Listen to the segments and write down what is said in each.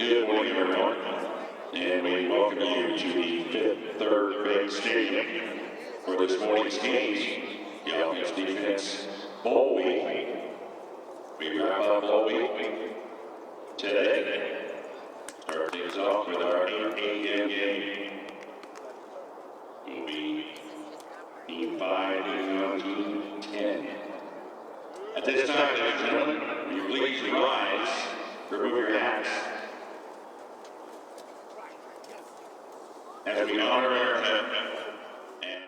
Good morning, everyone, and we welcome you to the Fifth Third Bank Stadium for this morning's games, the Offense Defense Bowl Week. We wrap up Bowl Week today. Start things off with our 8 a.m. game. We'll be Team 5 and Team 10. At this time, ladies and gentlemen, will you please rise, remove your hats, as we honor America and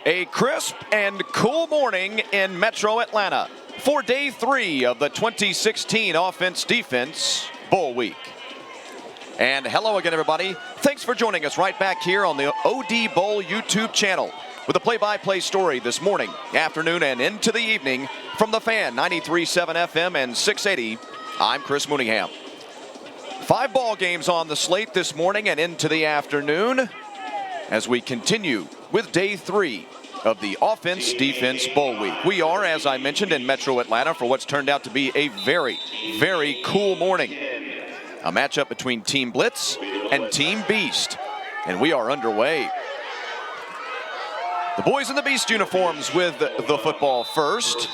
a crisp and cool morning in Metro Atlanta for day 3 of the 2016 Offense-Defense Bowl Week. And hello again, everybody. Thanks for joining us right back here on the OD Bowl YouTube channel with a play-by-play story this morning, afternoon, and into the evening from the Fan 93.7 FM and 680. I'm Chris Mooneyham. 5 ball games on the slate this morning and into the afternoon as we continue with day 3 of the Offense-Defense Bowl Week. We are, as I mentioned, in Metro Atlanta for what's turned out to be a very, very cool morning. A matchup between Team Blitz and Team Beast, and we are underway. The boys in the Beast uniforms with the football first,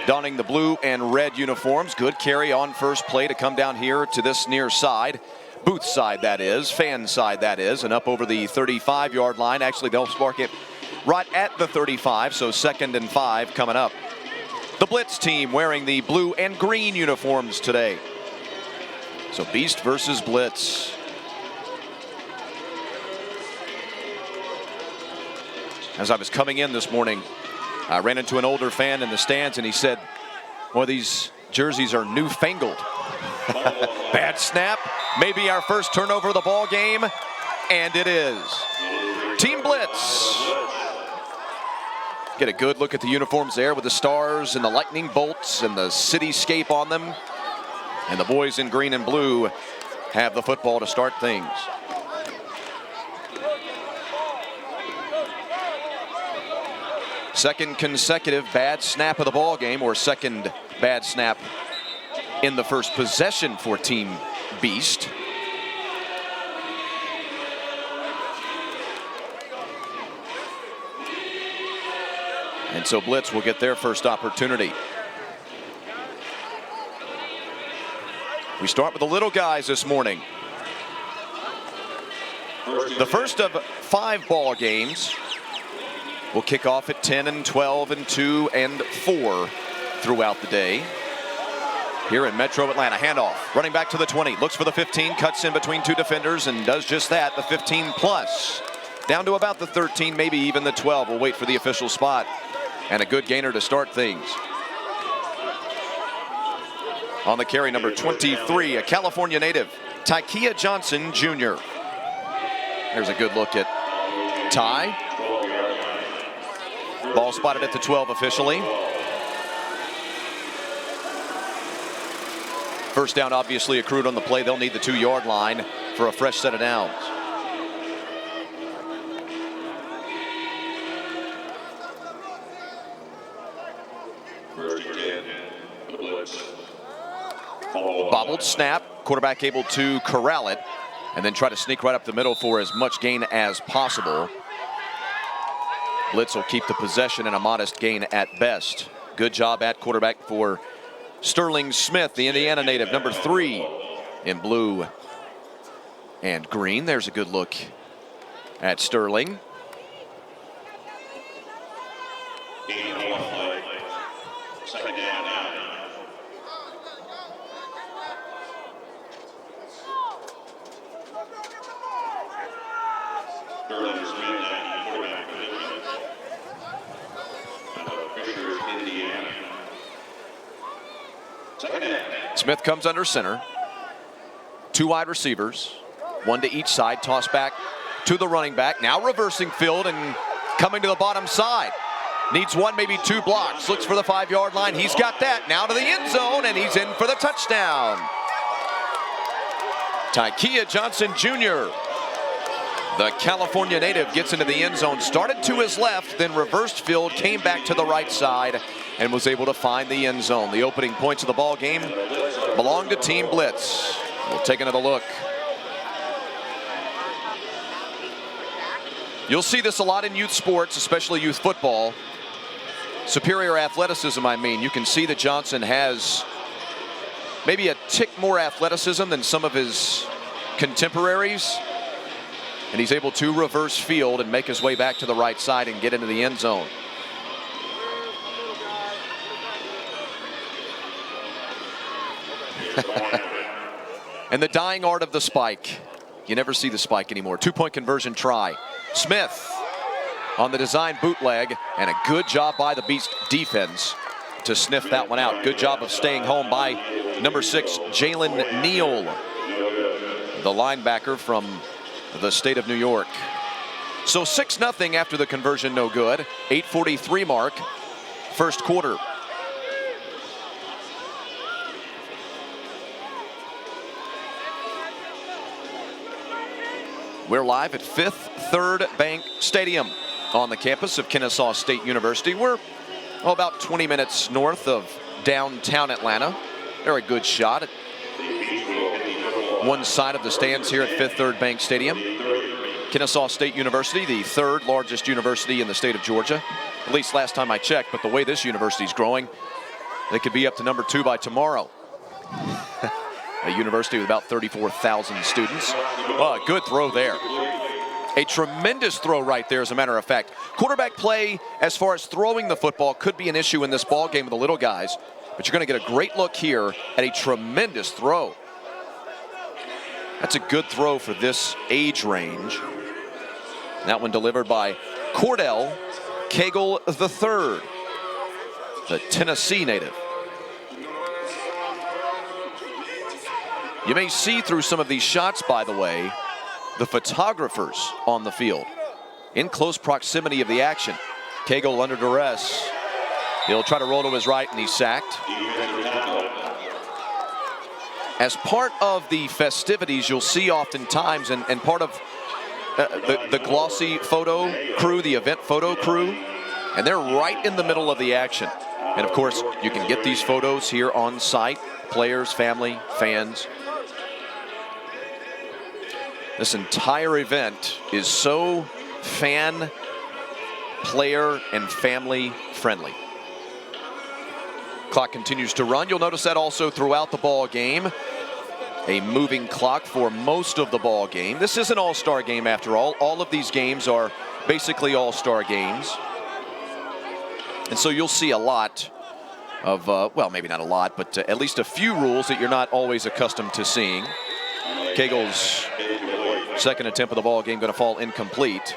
donning the blue and red uniforms. Good carry on first play to come down here to this near side. Booth side, that is, fan side, that is, and up over the 35-yard line. Actually, they'll spark it right at the 35, so 2nd and 5 coming up. The Blitz team wearing the blue and green uniforms today. So Beast versus Blitz. As I was coming in this morning, I ran into an older fan in the stands, and he said, well, these jerseys are newfangled. Bad snap, maybe our first turnover of the ball game, and it is. Team Blitz. Get a good look at the uniforms there with the stars and the lightning bolts and the cityscape on them. And the boys in green and blue have the football to start things. Second consecutive bad snap of the ball game, or second bad snap in the first possession for Team Beast. And so Blitz will get their first opportunity. We start with the little guys this morning. The first of 5 ball games will kick off at 10 and 12 and 2 and 4 throughout the day. here in Metro Atlanta. Handoff, running back to the 20, looks for the 15, cuts in between two defenders and does just that, the 15 plus. Down to about the 13, maybe even the 12. We'll wait for the official spot. And a good gainer to start things. On the carry, number 23, a California native, Tykia Johnson Jr. There's a good look at Ty. Ball spotted at the 12 officially. First down obviously accrued on the play. They'll need the 2-yard line for a fresh set of downs. Bobbled snap, quarterback able to corral it and then try to sneak right up the middle for as much gain as possible. Blitz will keep the possession and a modest gain at best. Good job at quarterback for Sterling Smith, the Indiana native, number 3 in blue and green. There's a good look at Sterling. Second down now. Sterling Smith at quarterback position. Fisher, Indiana. Second down. Smith comes under center. 2 wide receivers, 1 to each side. Toss back to the running back. Now reversing field and coming to the bottom side. Needs 1, maybe 2 blocks. Looks for the 5-yard line. He's got that. Now to the end zone, and he's in for the touchdown. Tykia Johnson Jr., the California native, gets into the end zone. Started to his left, then reversed field, came back to the right side, and was able to find the end zone. The opening points of the ball game belong to Team Blitz. We'll take another look. You'll see this a lot in youth sports, especially youth football. Superior athleticism, I mean. You can see that Johnson has maybe a tick more athleticism than some of his contemporaries. And he's able to reverse field and make his way back to the right side and get into the end zone. And the dying art of the spike. You never see the spike anymore. 2-point conversion try. Smith on the design bootleg, and a good job by the Beast defense to sniff that one out. Good job of staying home by number 6, Jalen Neal, the linebacker from the state of New York. So 6-0 after the conversion, no good. 8:43 mark, first quarter. We're live at Fifth Third Bank Stadium on the campus of Kennesaw State University. We're about 20 minutes north of downtown Atlanta. Very good shot at one side of the stands here at Fifth Third Bank Stadium. Kennesaw State University, the 3rd largest university in the state of Georgia, at least last time I checked, but the way this university is growing, they could be up to number 2 by tomorrow. A university with about 34,000 students. Oh, a good throw there. A tremendous throw right there, as a matter of fact. Quarterback play, as far as throwing the football, could be an issue in this ball game with the little guys, but you're going to get a great look here at a tremendous throw. That's a good throw for this age range. That one delivered by Cordell Cagle III, the Tennessee native. You may see through some of these shots, by the way, the photographers on the field in close proximity of the action. Cagle under duress. He'll try to roll to his right, and he's sacked. As part of the festivities, you'll see oftentimes, and part of the glossy photo crew, the event photo crew, and they're right in the middle of the action. And of course, you can get these photos here on site, players, family, fans. This entire event is so fan, player, and family friendly. Clock continues to run. You'll notice that also throughout the ball game. A moving clock for most of the ball game. This is an all-star game after all. All of these games are basically all-star games. And so you'll see a lot of, well, maybe not a lot, but at least a few rules that you're not always accustomed to seeing. Cagle's second attempt of the ball game going to fall incomplete.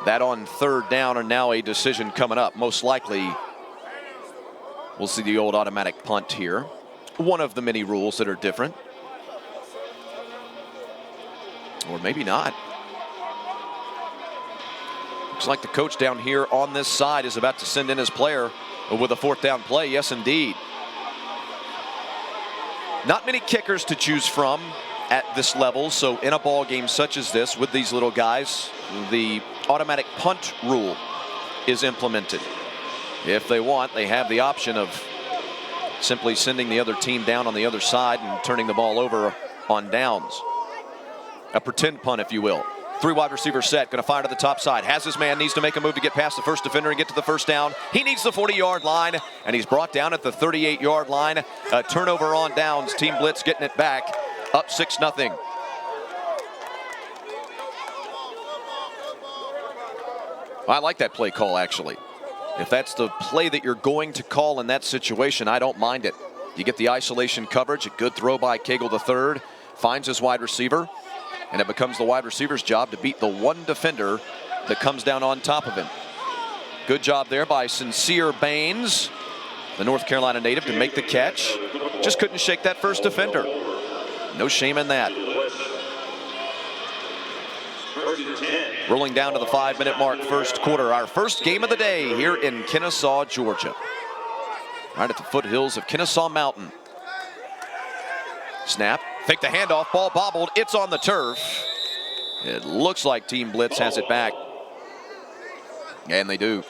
That on third down, and now a decision coming up. Most likely, we'll see the old automatic punt here. One of the many rules that are different. Or maybe not. Looks like the coach down here on this side is about to send in his player with a fourth down play. Yes, indeed. Not many kickers to choose from at this level, so in a ball game such as this with these little guys, the automatic punt rule is implemented. If they want, they have the option of simply sending the other team down on the other side and turning the ball over on downs. A pretend punt, if you will. Three wide receiver set, going to fire to the top side. Has his man, needs to make a move to get past the first defender and get to the first down. He needs the 40-yard line, and he's brought down at the 38-yard line. A turnover on downs. Team Blitz getting it back, up 6-0. I like that play call, actually. If that's the play that you're going to call in that situation, I don't mind it. You get the isolation coverage, a good throw by Cagle III, finds his wide receiver, and it becomes the wide receiver's job to beat the one defender that comes down on top of him. Good job there by Sincere Baines, the North Carolina native, to make the catch. Just couldn't shake that first defender. No shame in that. Rolling down to the 5-minute mark, first quarter. Our first game of the day here in Kennesaw, Georgia. Right at the foothills of Kennesaw Mountain. Snap, fake the handoff, ball bobbled, it's on the turf. It looks like Team Blitz has it back. And they do.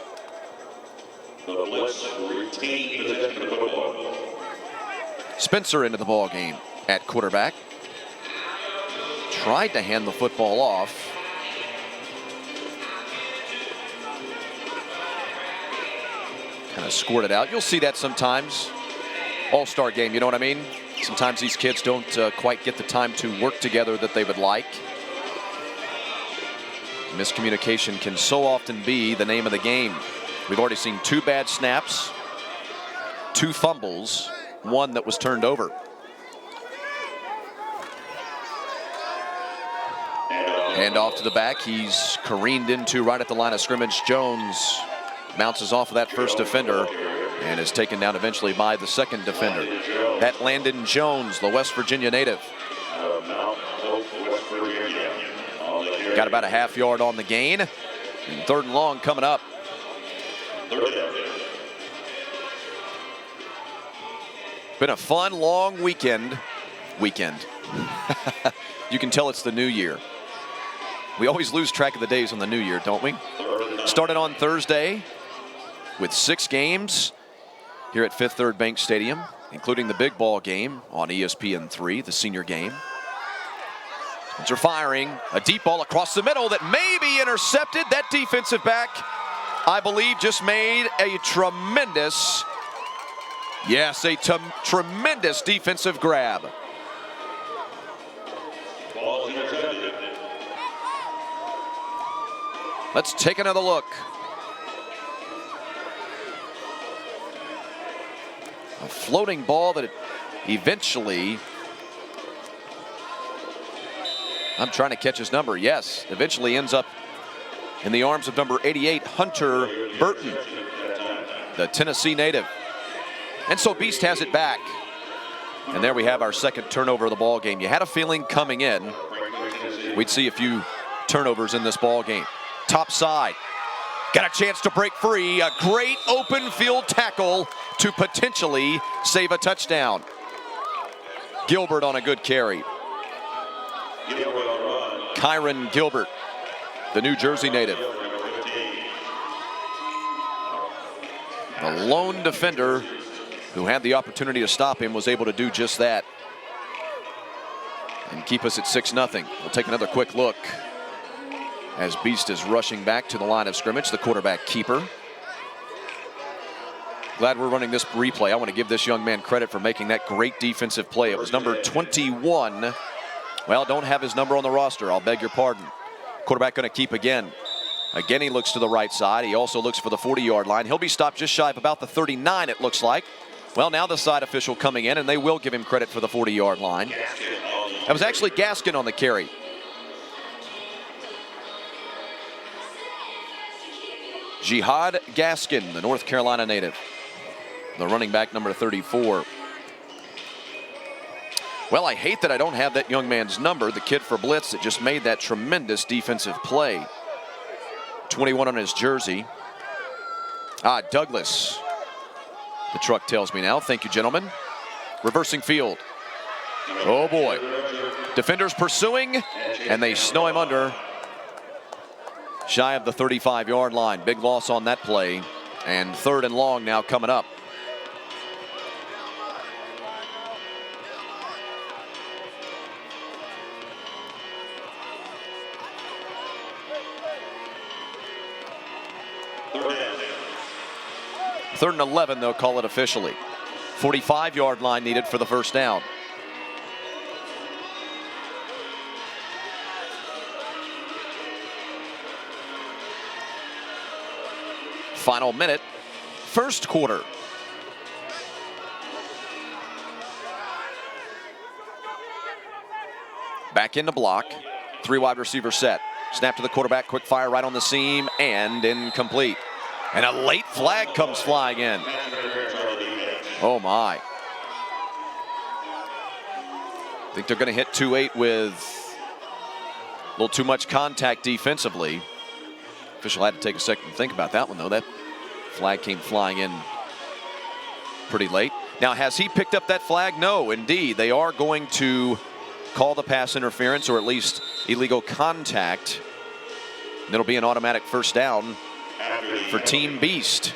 The Blitz retain possession of the football. Spencer into the ball game at quarterback. Tried to hand the football off. Kind of scored it out. You'll see that sometimes. All-star game, you know what I mean? Sometimes these kids don't quite get the time to work together that they would like. Miscommunication can so often be the name of the game. We've already seen 2 bad snaps, 2 fumbles, 1 that was turned over. Hand off to the back. He's careened into right at the line of scrimmage. Jones bounces off of that first defender and is taken down eventually by the second defender. That Landon Jones, the West Virginia native. Got about a half yard on the gain. And third and long coming up. Been a fun, long weekend. You can tell it's the new year. We always lose track of the days on the new year, don't we? Started on Thursday with 6 games here at Fifth Third Bank Stadium, including the big ball game on ESPN3, the senior game. They're firing a deep ball across the middle that may be intercepted. That defensive back, I believe, just made a tremendous, tremendous defensive grab. Ball intercepted. Let's take another look. A floating ball that eventually, I'm trying to catch his number. Yes, eventually ends up in the arms of number 88, Hunter Burton, the Tennessee native. And so Beast has it back. And there we have our second turnover of the ball game. You had a feeling coming in we'd see a few turnovers in this ball game. Top side. Got a chance to break free. A great open field tackle to potentially save a touchdown. Gilbert on a good carry. Kyron Gilbert, the New Jersey native. The lone defender who had the opportunity to stop him was able to do just that and keep us at 6-0. We'll take another quick look as Beast is rushing back to the line of scrimmage, the quarterback keeper. Glad we're running this replay. I want to give this young man credit for making that great defensive play. It was number 21. Well, don't have his number on the roster. I'll beg your pardon. Quarterback going to keep again. Again, he looks to the right side. He also looks for the 40-yard line. He'll be stopped just shy of about the 39, it looks like. Well, now the side official coming in, and they will give him credit for the 40-yard line. That was actually Gaskin on the carry. Jihad Gaskin, the North Carolina native, the running back number 34. Well, I hate that I don't have that young man's number, the kid for Blitz that just made that tremendous defensive play. 21 on his jersey. Douglas. The truck tells me now. Thank you, gentlemen. Reversing field. Oh, boy. Defenders pursuing, and they snow him under. Shy of the 35-yard line. Big loss on that play. And 3rd and long now coming up. Third and 11, they'll call it officially. 45-yard line needed for the first down. Final minute, first quarter. Back into block, 3 wide receiver set. Snap to the quarterback, quick fire right on the seam, and incomplete. And a late flag comes flying in. Oh my. I think they're going to hit 2-8 with a little too much contact defensively. Official had to take a second to think about that one, though. That flag came flying in pretty late. Now, has he picked up that flag? No, indeed. They are going to call the pass interference, or at least illegal contact. And it'll be an automatic first down for Team Beast.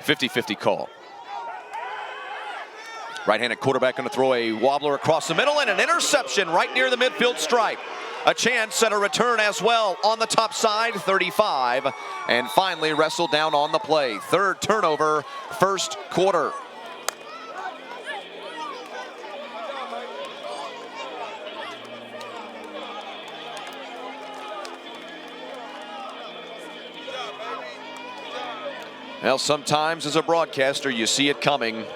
50-50 call. Right-handed quarterback going to throw a wobbler across the middle and an interception right near the midfield stripe. A chance at a return as well on the top side, 35, and finally wrestled down on the play. 3rd turnover, first quarter. Well, sometimes as a broadcaster, you see it coming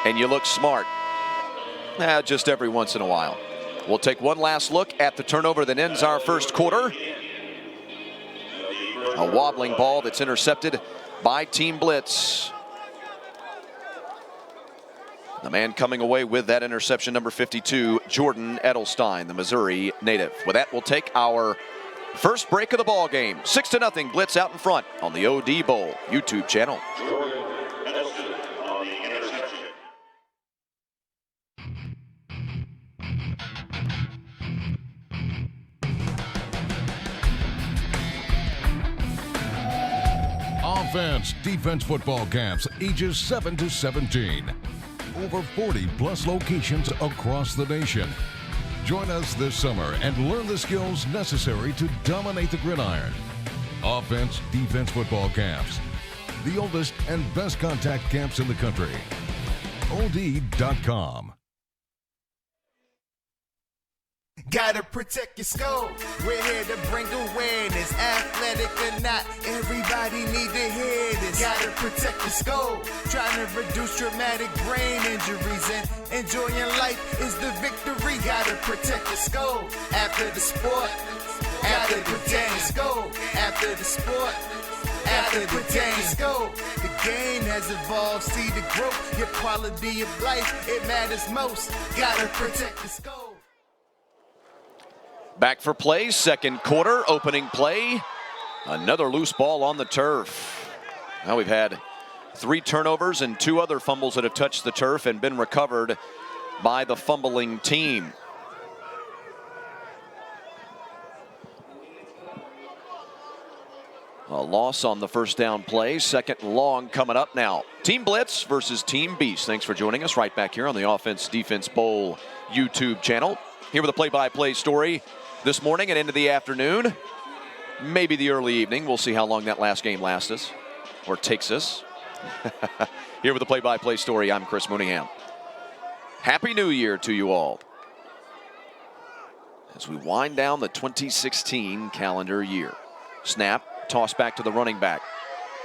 and you look smart. Just every once in a while. We'll take one last look at the turnover that ends our first quarter. A wobbling ball that's intercepted by Team Blitz. The man coming away with that interception, number 52, Jordan Edelstein, the Missouri native. With that, we'll take our first break of the ball game. 6-0, Blitz out in front on the OD Bowl YouTube channel. Offense, defense football camps, ages 7 to 17. Over 40 plus locations across the nation. Join us this summer and learn the skills necessary to dominate the gridiron. Offense, defense football camps. The oldest and best contact camps in the country. OD.com. Gotta protect your skull. We're here to bring awareness. Athletic or not, everybody need to hear this. Gotta protect your skull. Trying to reduce traumatic brain injuries and enjoying life is the victory. Gotta protect your skull. After the sport, after the game, skull. After the sport, after the game, skull. The game has evolved. See the growth. Your quality of life, it matters most. Gotta protect your skull. Back for play, second quarter, opening play. Another loose ball on the turf. Now we've had 3 turnovers and 2 other fumbles that have touched the turf and been recovered by the fumbling team. A loss on the first down play. Second and long coming up now. Team Blitz versus Team Beast. Thanks for joining us right back here on the Offense Defense Bowl YouTube channel. Here with a play-by-play story this morning and into the afternoon. Maybe the early evening. We'll see how long that last game lasts us or takes us. Here with the play-by-play story, I'm Chris Mooneyham. Happy New Year to you all. As we wind down the 2016 calendar year. Snap, toss back to the running back.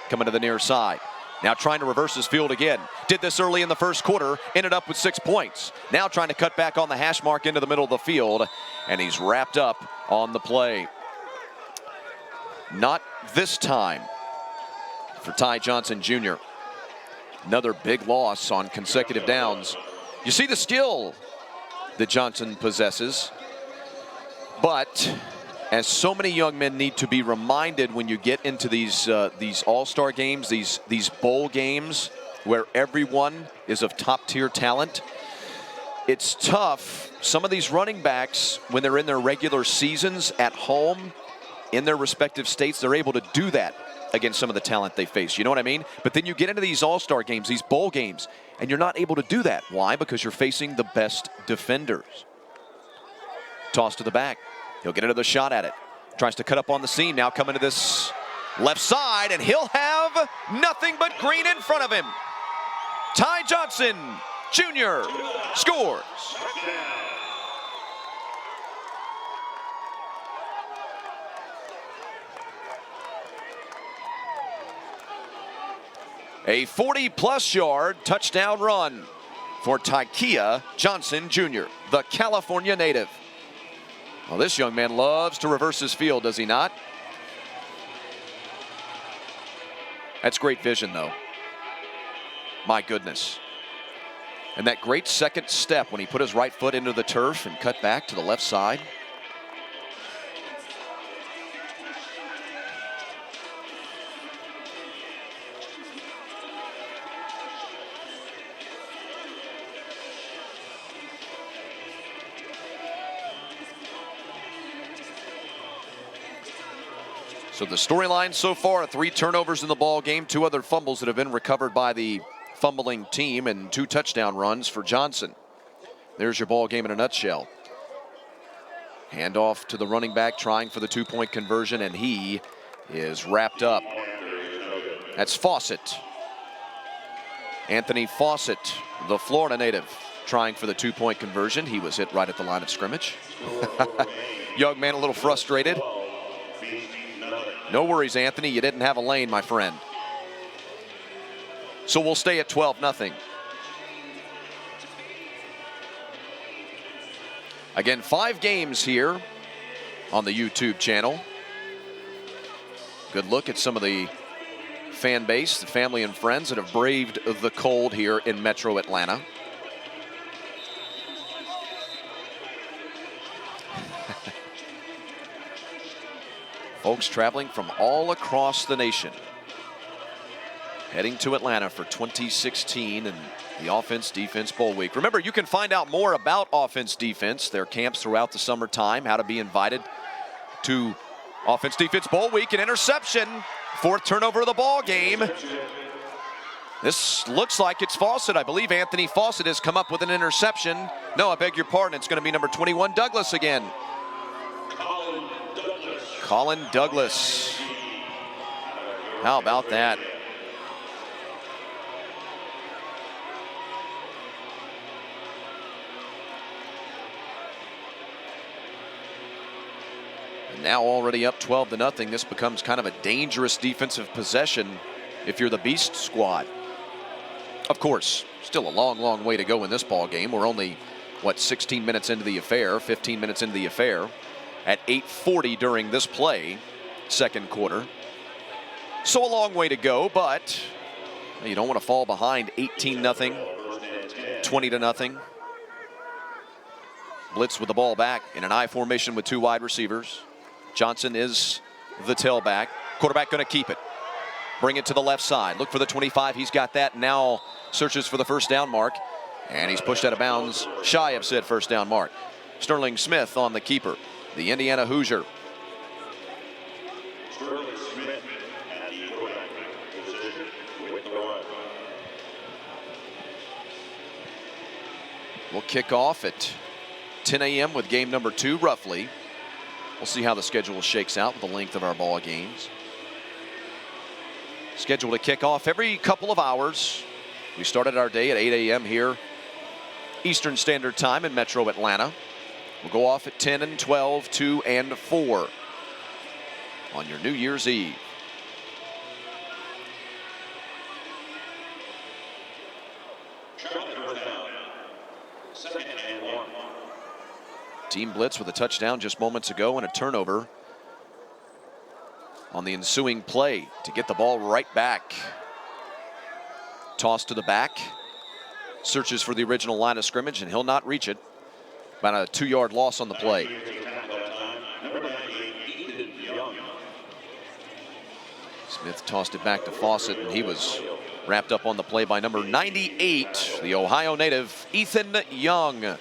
Coming to the near side. Now trying to reverse his field again. Did this early in the first quarter, ended up with 6 points. Now trying to cut back on the hash mark into the middle of the field, and he's wrapped up on the play. Not this time for Ty Johnson Jr. Another big loss on consecutive downs. You see the skill that Johnson possesses, but as so many young men need to be reminded when you get into these all-star games, these bowl games where everyone is of top-tier talent, it's tough. Some of these running backs, when they're in their regular seasons at home, in their respective states, they're able to do that against some of the talent they face. You know what I mean? But then you get into these all-star games, these bowl games, and you're not able to do that. Why? Because you're facing the best defenders. Toss to the back. He'll get another shot at it. Tries to cut up on the seam. Now coming to this left side, and he'll have nothing but green in front of him. Ty Johnson Jr. scores. A 40-plus yard touchdown run for Ty Johnson Jr., the California native. Well, this young man loves to reverse his field, does he not? That's great vision, though. My goodness. And that great second step when he put his right foot into the turf and cut back to the left side. So the storyline so far, 3 turnovers in the ball game, 2 other fumbles that have been recovered by the fumbling team, and 2 touchdown runs for Johnson. There's your ball game in a nutshell. Handoff to the running back, trying for the 2-point conversion, and he is wrapped up. That's Fawcett. Anthony Fawcett, the Florida native, trying for the 2-point conversion. He was hit right at the line of scrimmage. Young man a little frustrated. No worries, Anthony. You didn't have a lane, my friend. So we'll stay at 12-0. Again, 5 games here on the YouTube channel. Good look at some of the fan base, the family and friends that have braved the cold here in Metro Atlanta. Folks traveling from all across the nation, heading to Atlanta for 2016 and the Offense Defense Bowl Week. Remember, you can find out more about Offense Defense, their camps throughout the summertime, how to be invited to Offense Defense Bowl Week. An interception, 4th turnover of the ball game. This looks like it's Fawcett. I believe Anthony Fawcett has come up with an interception. No, I beg your pardon. It's going to be number 21, Douglas again. Colin Douglas. How about that? And now already up 12-0. This becomes kind of a dangerous defensive possession if you're the Beast squad. Of course, still a long, long way to go in this ball game. We're only, 16 minutes into the affair, 15 minutes into the affair. At 8:40 during this play, second quarter. So a long way to go, but you don't want to fall behind 18-0, 20-0. Blitz with the ball back in an I formation with 2 wide receivers. Johnson is the tailback. Quarterback going to keep it. Bring it to the left side. Look for the 25. He's got that. Now searches for the first down mark. And he's pushed out of bounds, shy of said first down mark. Sterling Smith on the keeper, the Indiana Hoosier. Sterling Smith at the quarterback position with the run. We'll kick off at 10 a.m. with game number 2, roughly. We'll see how the schedule shakes out with the length of our ball games. scheduled to kick off every couple of hours. We started our day at 8 a.m. here, Eastern Standard Time in Metro Atlanta. We'll go off at 10 and 12, 2 and 4 on your New Year's Eve. Team Blitz with a touchdown just moments ago and a turnover on the ensuing play to get the ball right back. Toss to the back. Searches for the original line of scrimmage, and he'll not reach it. About a 2-yard loss on the play. Smith tossed it back to Fawcett, and he was wrapped up on the play by number 98, the Ohio native, Ethan Young.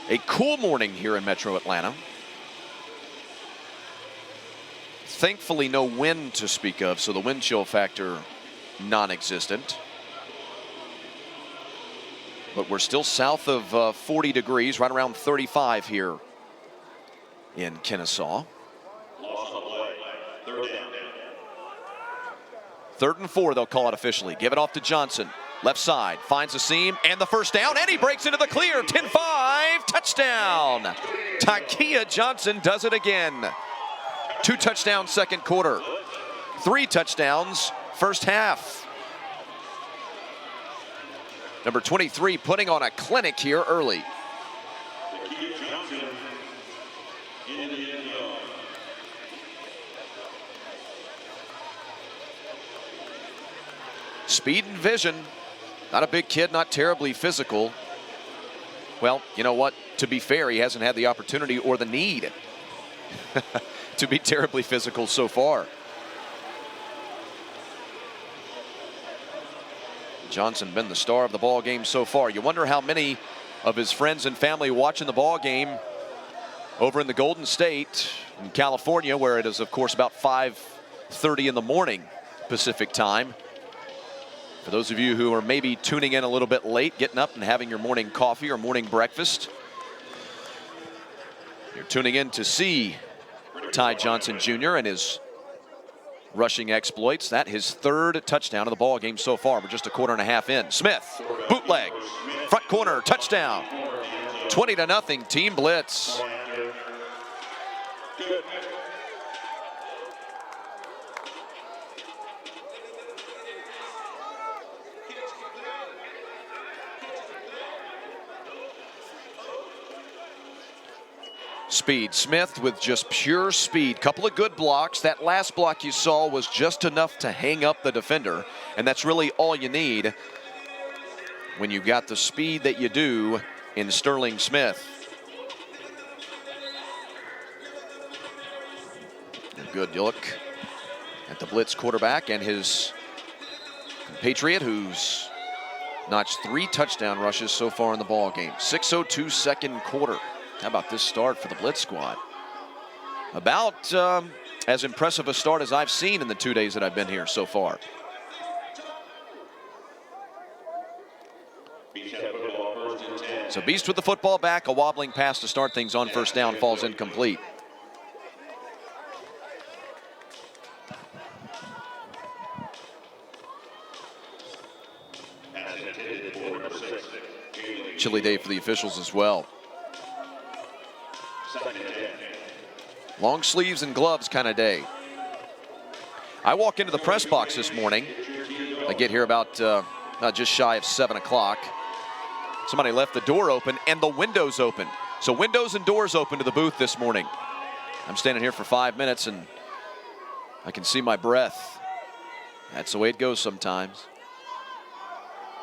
A cool morning here in Metro Atlanta. Thankfully, no wind to speak of, so the wind chill factor non-existent. But we're still south of 40 degrees, right around 35 here in Kennesaw. Third and 4, they'll call it officially. Give it off to Johnson. Left side, finds a seam, and the first down, and he breaks into the clear. 10-5, touchdown. Takia Johnson does it again. 2 touchdowns second quarter. 3 touchdowns first half. Number 23 putting on a clinic here early. Speed and vision. Not a big kid, not terribly physical. Well, you know what? To be fair, he hasn't had the opportunity or the need to be terribly physical so far. Johnson been the star of the ball game so far. You wonder how many of his friends and family watching the ball game over in the Golden State in California, where it is, of course, about 5:30 in the morning Pacific time. For those of you who are maybe tuning in a little bit late, getting up and having your morning coffee or morning breakfast, you're tuning in to see Ty Johnson Jr. and his rushing exploits. That his 3rd touchdown of the ball game so far. We're just a quarter and a half in. Smith, bootleg, front corner, touchdown. 20-0, Team Blitz. Speed. Smith with just pure speed. Couple of good blocks. That last block you saw was just enough to hang up the defender, and that's really all you need when you've got the speed that you do in Sterling Smith. A good look at the Blitz quarterback and his compatriot, who's notched 3 touchdown rushes so far in the ball game. 6:02 second quarter. How about this start for the Blitz squad? About as impressive a start as I've seen in the 2 days that I've been here so far. So Beast with the football back, a wobbling pass to start things on first down falls incomplete. Chilly day for the officials as well. Long sleeves and gloves kind of day. I walk into the press box this morning. I get here about just shy of 7 o'clock. Somebody left the door open and the windows open. So windows and doors open to the booth this morning. I'm standing here for 5 minutes and I can see my breath. That's the way it goes sometimes.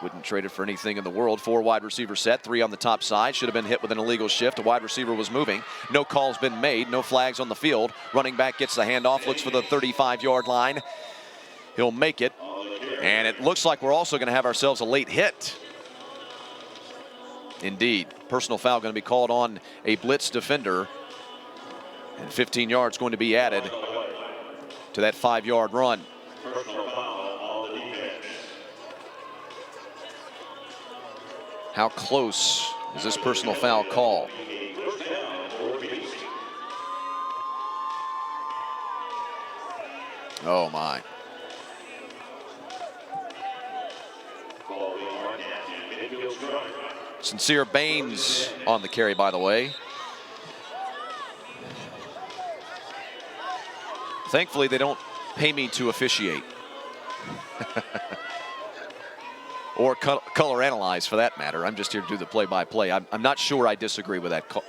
Wouldn't trade it for anything in the world. 4 wide receiver set, 3 on the top side. Should have been hit with an illegal shift. A wide receiver was moving. No call's been made. No flags on the field. Running back gets the handoff, looks for the 35-yard line. He'll make it. And it looks like we're also going to have ourselves a late hit. Indeed. Personal foul going to be called on a Blitz defender. And 15 yards going to be added to that 5-yard run. How close Is this personal foul call? First down for Beast. Oh, my. Ball being marked at the midfield stripe. Sincere Baines on the carry, by the way. Thankfully, they don't pay me to officiate. Or color analyze, for that matter. I'm just here to do the play-by-play. I'm not sure I disagree with that call,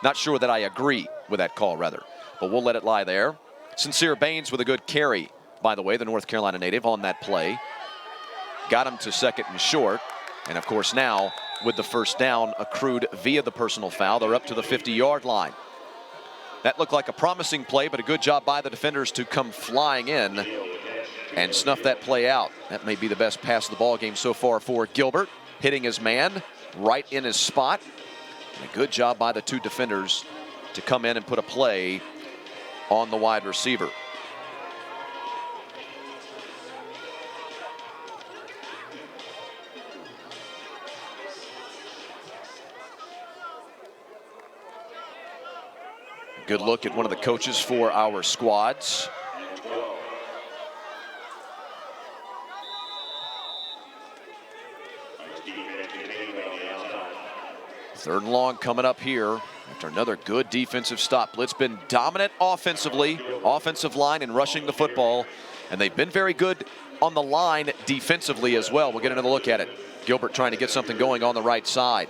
not sure that I agree with that call, rather. But we'll let it lie there. Sincere Baines with a good carry, by the way, the North Carolina native on that play. Got him to second and short. And, of course, now with the first down accrued via the personal foul, they're up to the 50-yard line. That looked like a promising play, but a good job by the defenders to come flying in and snuff that play out. That may be the best pass of the ball game so far for Gilbert, hitting his man right in his spot. And a good job by the two defenders to come in and put a play on the wide receiver. Good look at one of the coaches for our squads. Third and long coming up here after another good defensive stop. Blitz been dominant offensively, offensive line and rushing the football, and they've been very good on the line defensively as well. We'll get another look at it. Gilbert trying to get something going on the right side.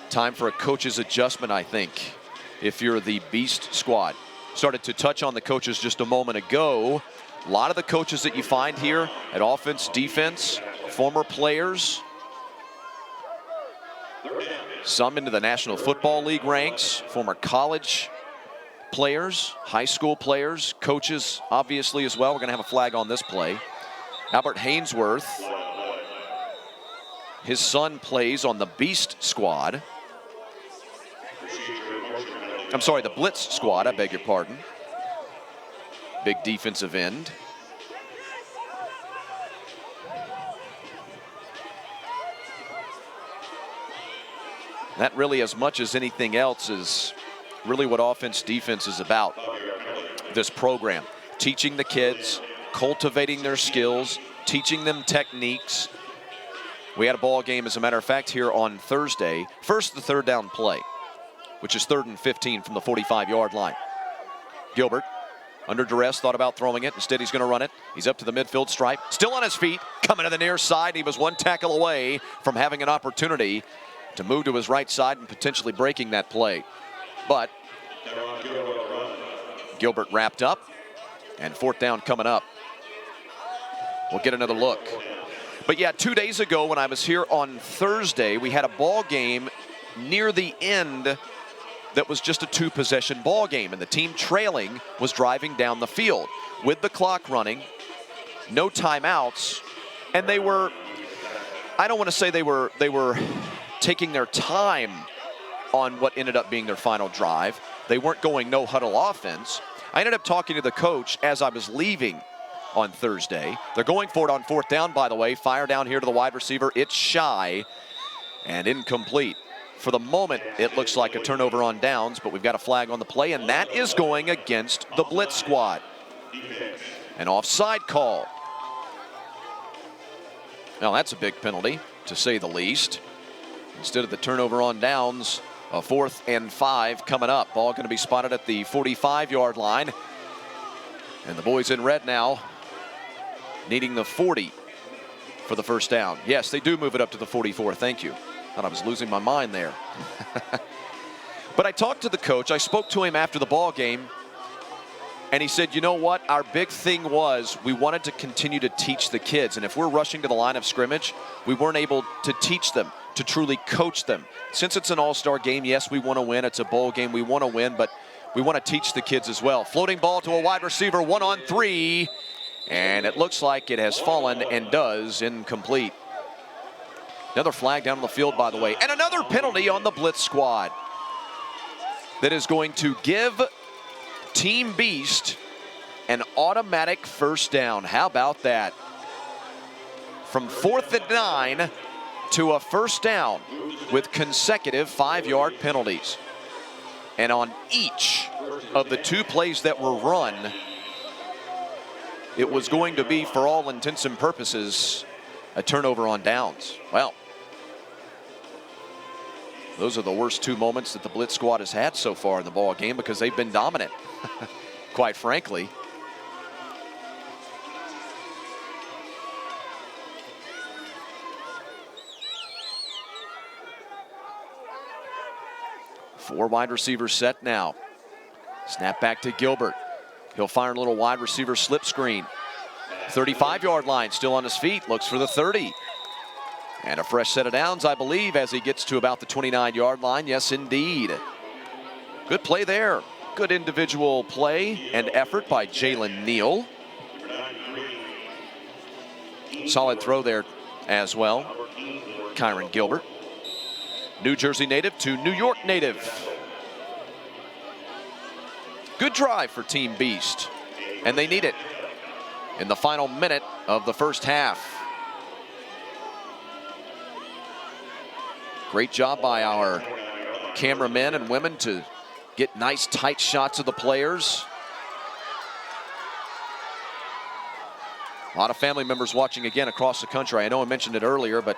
Time for a coach's adjustment, I think, if you're the Beast squad. Started to touch on the coaches just a moment ago. A lot of the coaches that you find here at offense, defense, former players. Some into the National Football League ranks, former college players, high school players, coaches obviously as well. We're going to have a flag on this play. Albert Hainsworth, his son plays on the Beast squad. I'm sorry, the Blitz squad, I beg your pardon. Big defensive end. That really, as much as anything else, is really what offense defense is about. This program, teaching the kids, cultivating their skills, teaching them techniques. We had a ball game, as a matter of fact, here on Thursday. First, the third down play, which is 3rd and 15 from the 45-yard line. Gilbert, under duress, thought about throwing it. Instead, he's going to run it. He's up to the midfield stripe, still on his feet, coming to the near side. He was one tackle away from having an opportunity to move to his right side and potentially breaking that play. But Gilbert wrapped up, and 4th down coming up. We'll get another look. But yeah, 2 days ago when I was here on Thursday, we had a ball game near the end that was just a 2-possession ball game, and the team trailing was driving down the field with the clock running, no timeouts, and they were, I don't want to say they were taking their time on what ended up being their final drive. They weren't going no huddle offense. I ended up talking to the coach as I was leaving on Thursday. They're going for it on 4th down, by the way. Fire down here to the wide receiver. It's shy and incomplete. For the moment, it looks like a turnover on downs, but we've got a flag on the play, and that is going against the Blitz squad. An offside call. Now that's a big penalty, to say the least. Instead of the turnover on downs, a 4th and 5 coming up. Ball going to be spotted at the 45-yard line. And the boys in red now needing the 40 for the first down. Yes, they do move it up to the 44. Thank you. Thought I was losing my mind there. But I talked to the coach. I spoke to him after the ball game. And he said, you know what? Our big thing was we wanted to continue to teach the kids. And if we're rushing to the line of scrimmage, we weren't able to teach them, to truly coach them. Since it's an all-star game, yes, we want to win. It's a bowl game. We want to win, but we want to teach the kids as well. Floating ball to a wide receiver, 1-on-3. And it looks like it has fallen and does incomplete. Another flag down on the field, by the way. And another penalty on the Blitz squad that is going to give Team Beast an automatic first down. How about that? From 4th and 9 to a first down. with consecutive 5-yard penalties. And on each of the 2 plays that were run, it was going to be, for all intents and purposes, a turnover on downs. Well, those are the worst 2 moments that the Blitz squad has had so far in the ball game, because they've been dominant, quite frankly. Four wide receivers set now. Snap back to Gilbert. He'll fire a little wide receiver slip screen. 35-yard line, still on his feet, looks for the 30. And a fresh set of downs, I believe, as he gets to about the 29-yard line. Yes, indeed. Good play there. Good individual play and effort by Jalen Neal. Solid throw there as well. Kyron Gilbert. New Jersey native to New York native. Good drive for Team Beast, and they need it in the final minute of the first half. Great job by our cameramen and women to get nice tight shots of the players. A lot of family members watching again across the country. I know I mentioned it earlier, but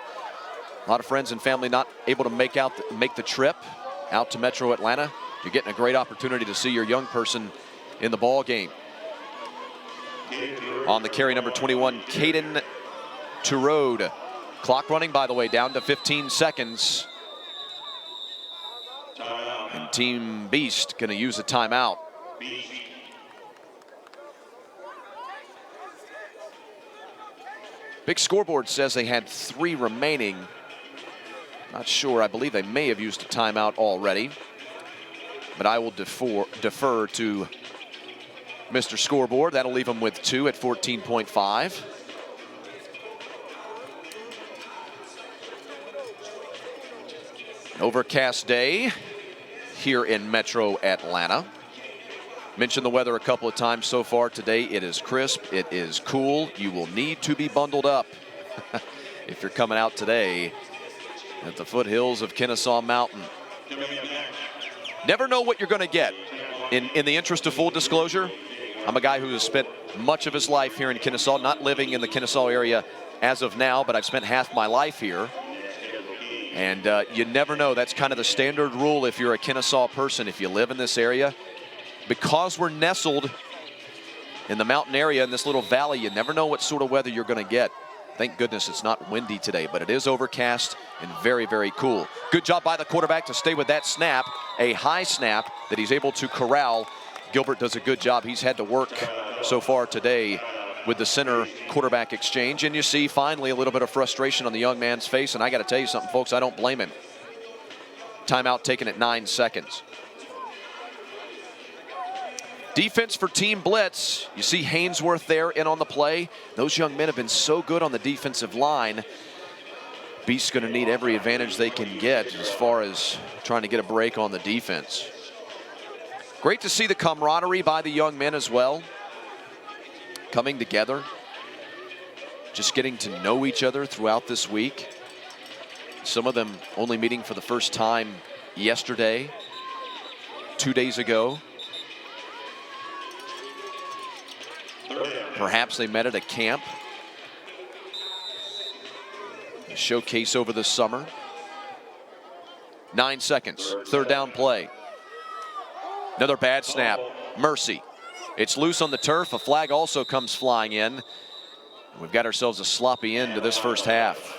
a lot of friends and family not able to make the trip out to Metro Atlanta. You're getting a great opportunity to see your young person in the ball game. On the carry, number 21, Caden Turode. Clock running, by the way, down to 15 seconds. And Team Beast going to use a timeout. Big scoreboard says they had 3 remaining. Not sure. I believe they may have used a timeout already. But I will defer to Mr. Scoreboard. That'll leave them with 2 at 14.5. An overcast day here in Metro Atlanta. Mentioned the weather a couple of times so far today. It is crisp. It is cool. You will need to be bundled up if you're coming out today at the foothills of Kennesaw Mountain. Never know what you're going to get. In the interest of full disclosure, I'm a guy who has spent much of his life here in Kennesaw, not living in the Kennesaw area as of now, but I've spent half my life here. And you never know. That's kind of the standard rule if you're a Kennesaw person. If you live in this area, because we're nestled in the mountain area in this little valley, you never know what sort of weather you're going to get. Thank goodness it's not windy today, but it is overcast and very, very cool. Good job by the quarterback to stay with that snap, a high snap that he's able to corral. Gilbert does a good job. He's had to work so far today with the center quarterback exchange, and you see finally a little bit of frustration on the young man's face, and I got to tell you something, folks, I don't blame him. Timeout taken at 9 seconds. Defense for Team Blitz. You see Hainsworth there in on the play. Those young men have been so good on the defensive line. Beast's going to need every advantage they can get as far as trying to get a break on the defense. Great to see the camaraderie by the young men as well. Coming together. Just getting to know each other throughout this week. Some of them only meeting for the first time yesterday, 2 days ago. Perhaps they met at a camp. A showcase over the summer. 9 seconds, third down play. Another bad snap, Mercy. It's loose on the turf, a flag also comes flying in. We've got ourselves a sloppy end to this first half.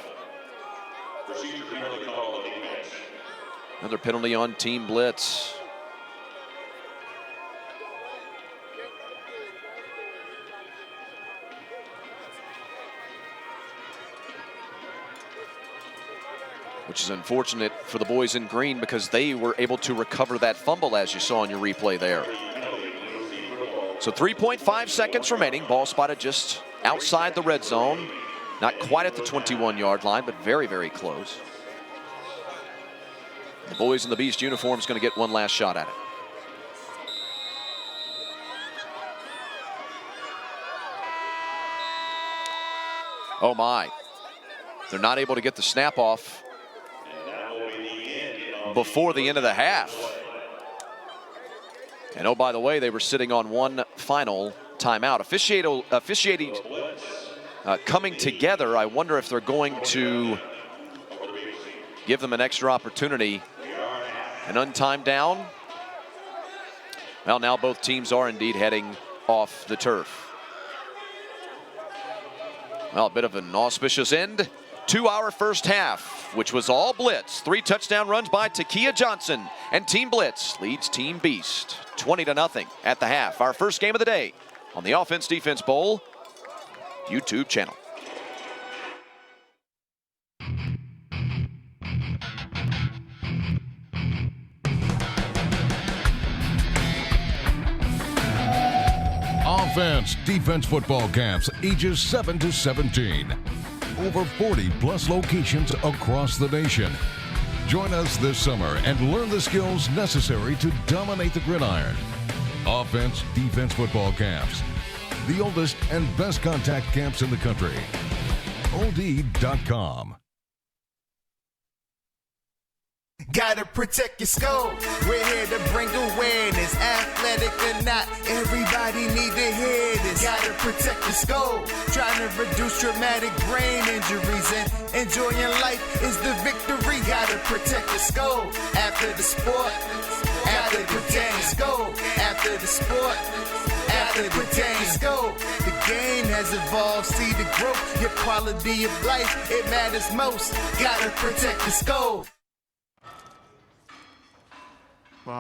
Another penalty on Team Blitz. Which is unfortunate for the boys in green because they were able to recover that fumble as you saw on your replay there. So 3.5 seconds remaining. Ball spotted just outside the red zone. Not quite at the 21-yard line, but very, very close. The boys in the Beast uniforms going to get one last shot at it. Oh my. They're not able to get the snap off. before the end of the half. And oh, by the way, they were sitting on one final timeout. Officiating coming together. I wonder if they're going to give them an extra opportunity. An untimed down. Well, now both teams are indeed heading off the turf. Well, a bit of an auspicious end to our first half, which was all Blitz. 3 touchdown runs by Takia Johnson, and Team Blitz leads Team Beast 20-0 at the half. Our first game of the day on the Offense Defense Bowl YouTube channel. Offense Defense football camps ages 7 to 17. Over 40 plus locations across the nation. Join us this summer and learn the skills necessary to dominate the gridiron. Offense Defense football camps. The oldest and best contact camps in the country. OD.com. Gotta protect your skull. We're here to bring awareness. Athletic or not, everybody need to hear this. Gotta protect your skull. Trying to reduce traumatic brain injuries and enjoying life is the victory. Gotta protect your skull. After the sport, after the games go. After the sport, after the games go. The game has evolved. See the growth. Your quality of life, it matters most. Gotta protect your skull. I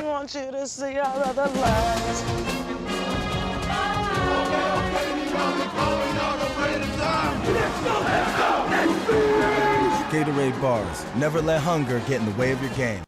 want you to see all of the lights. Gatorade bars. Never let hunger get in the way of your game.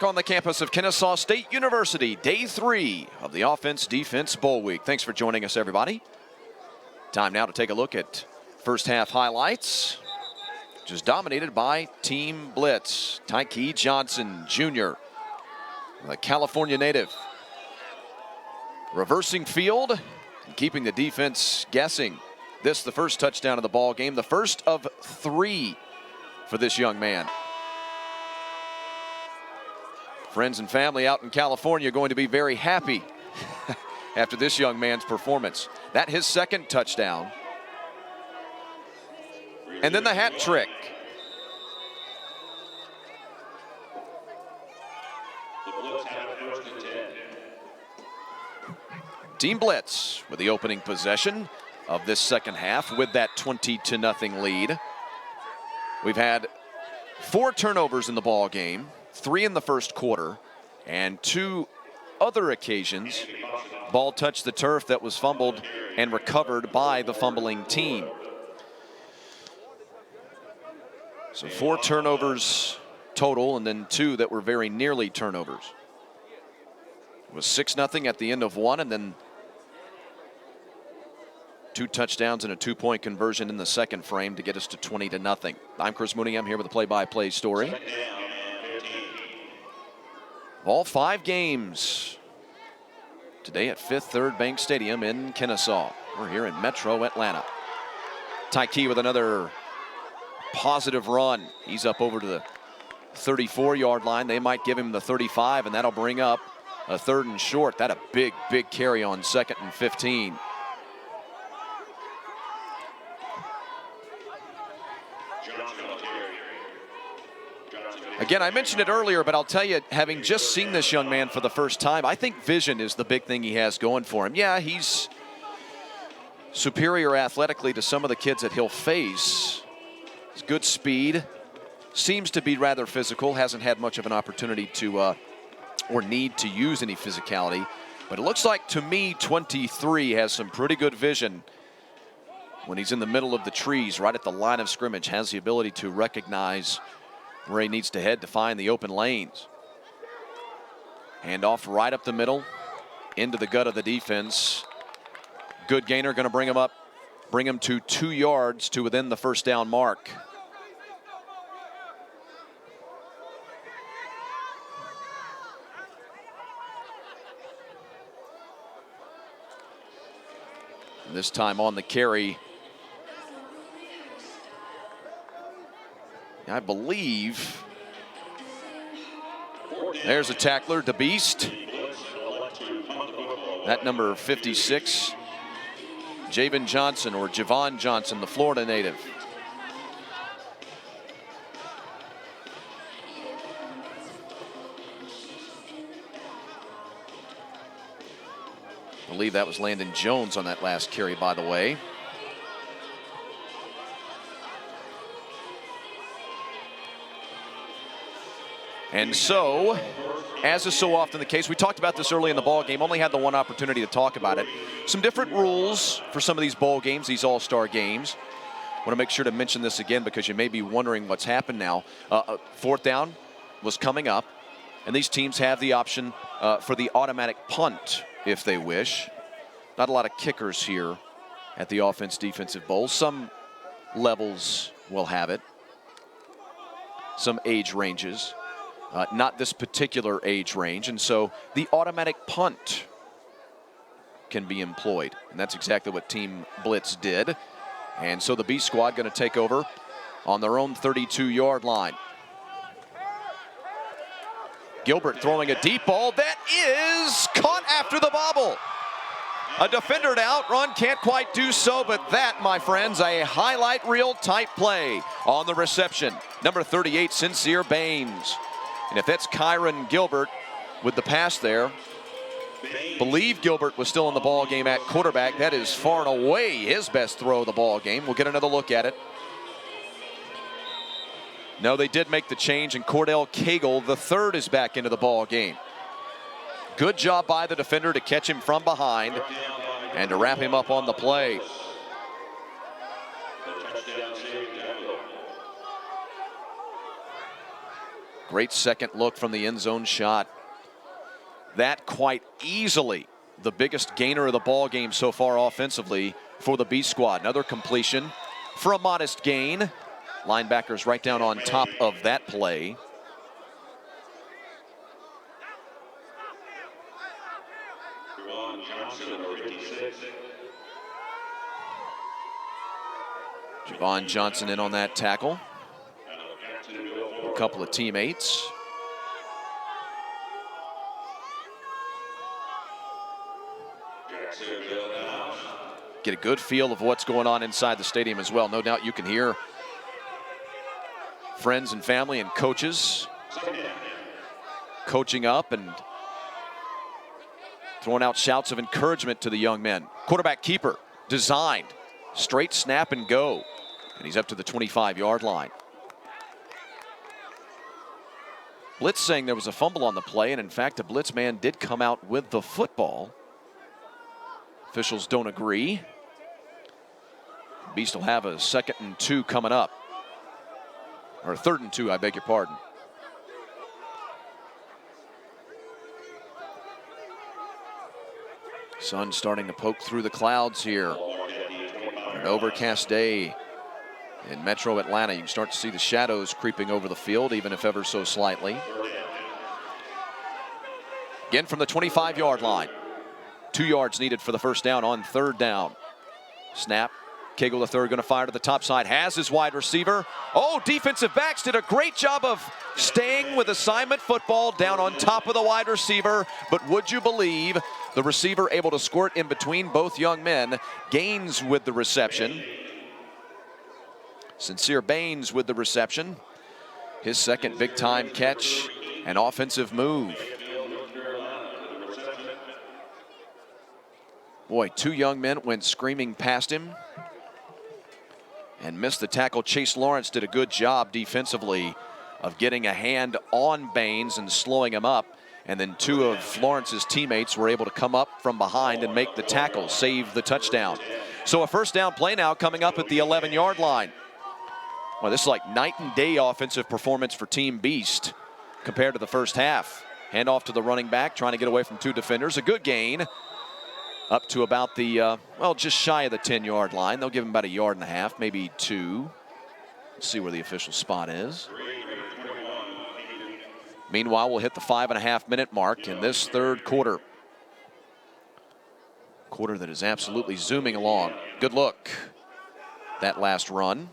on the campus of Kennesaw State University, day 3 of the Offense-Defense Bowl Week. Thanks for joining us, everybody. Time now to take a look at first half highlights, which is dominated by Team Blitz. Tyke Johnson Jr., a California native, reversing field and keeping the defense guessing. This the first touchdown of the ball game, the first of 3 for this young man. Friends and family out in California are going to be very happy after this young man's performance. That his second touchdown. And then the hat trick. Team Blitz with the opening possession of this second half with that 20-0 lead. We've had 4 turnovers in the ball game, 3 in the first quarter, and 2 other occasions ball touched the turf that was fumbled and recovered by the fumbling team. So 4 turnovers total, and then 2 that were very nearly turnovers. It was 6-0 at the end of 1, and then 2 touchdowns and a 2-point conversion in the second frame to get us to 20-0. I'm Chris Mooney. I'm here with the play-by-play story. All 5 games today at Fifth Third Bank Stadium in Kennesaw. We're here in Metro Atlanta. Tyke with another positive run. He's up over to the 34-yard line. They might give him the 35, and that'll bring up a 3rd and short. That a big, big carry on 2nd and 15. Again, I mentioned it earlier, but I'll tell you, having just seen this young man for the first time, I think vision is the big thing he has going for him. Yeah, he's superior athletically to some of the kids that he'll face. He's good speed, seems to be rather physical, hasn't had much of an opportunity to or need to use any physicality. But it looks like, to me, 23 has some pretty good vision when he's in the middle of the trees, right at the line of scrimmage, has the ability to recognize where he needs to head to find the open lanes. Hand off right up the middle, into the gut of the defense. Good gainer, going to bring him to 2 yards to within the first down mark. And this time on the carry, I believe there's a tackler, DeBeast. That number 56, Javon Johnson, or Javon Johnson, the Florida native. I believe that was Landon Jones on that last carry, by the way. And so, as is so often the case, we talked about this early in the ball game, only had the one opportunity to talk about it. Some different rules for some of these bowl games, these all-star games. I want to make sure to mention this again because you may be wondering what's happened now. 4th down was coming up, and these teams have the option for the automatic punt if they wish. Not a lot of kickers here at the Offense-Defensive Bowl. Some levels will have it. Some age ranges. Not this particular age range, and so the automatic punt can be employed, and that's exactly what Team Blitz did. And so the B squad going to take over on their own 32-yard line. Gilbert throwing a deep ball that is caught after the bobble. A defender to outrun, can't quite do so, but that, my friends, a highlight reel type play on the reception. Number 38, Sincere Baines. And if that's Kyron Gilbert with the pass there, believe Gilbert was still in the ball game at quarterback. That is far and away his best throw of the ball game. We'll get another look at it. No, they did make the change, and Cordell Cagle, the 3rd, is back into the ball game. Good job by the defender to catch him from behind and to wrap him up on the play. Great second look from the end zone shot. That quite easily the biggest gainer of the ball game so far offensively for the Beast squad. Another completion for a modest gain. Linebackers right down on top of that play. Javon Johnson in on that tackle. A couple of teammates. Get a good feel of what's going on inside the stadium as well. No doubt you can hear friends and family and coaches coaching up and throwing out shouts of encouragement to the young men. Quarterback keeper designed. Straight snap and go. And he's up to the 25-yard line. Blitz saying there was a fumble on the play, and in fact, the Blitz man did come out with the football. Officials don't agree. Beast will have a 2nd and 2 coming up. Or 3rd and 2, I beg your pardon. Sun starting to poke through the clouds here. An overcast day in Metro Atlanta. You can start to see the shadows creeping over the field, even if ever so slightly. Again from the 25-yard line. 2 yards needed for the first down on 3rd down. Snap. Cagle III going to fire to the top side. Has his wide receiver. Oh, defensive backs did a great job of staying with assignment football down on top of the wide receiver. But would you believe the receiver able to squirt in between both young men. Gaines with the reception. Sincere Baines with the reception. His 2nd big-time catch. An offensive move. Boy, 2 young men went screaming past him and missed the tackle. Chase Lawrence did a good job defensively of getting a hand on Baines and slowing him up. And then 2 of Lawrence's teammates were able to come up from behind and make the tackle, save the touchdown. So a first down play now coming up at the 11-yard line. Well, this is like night and day offensive performance for Team Beast compared to the first half. Handoff to the running back, trying to get away from 2 defenders. A good gain up to about the, well, just shy of the 10-yard line. They'll give him about 1.5 yards, maybe 2. Let's see where the official spot is. Meanwhile, we'll hit the 5.5-minute mark in this 3rd quarter. Quarter that is absolutely zooming along. Good look. That last run.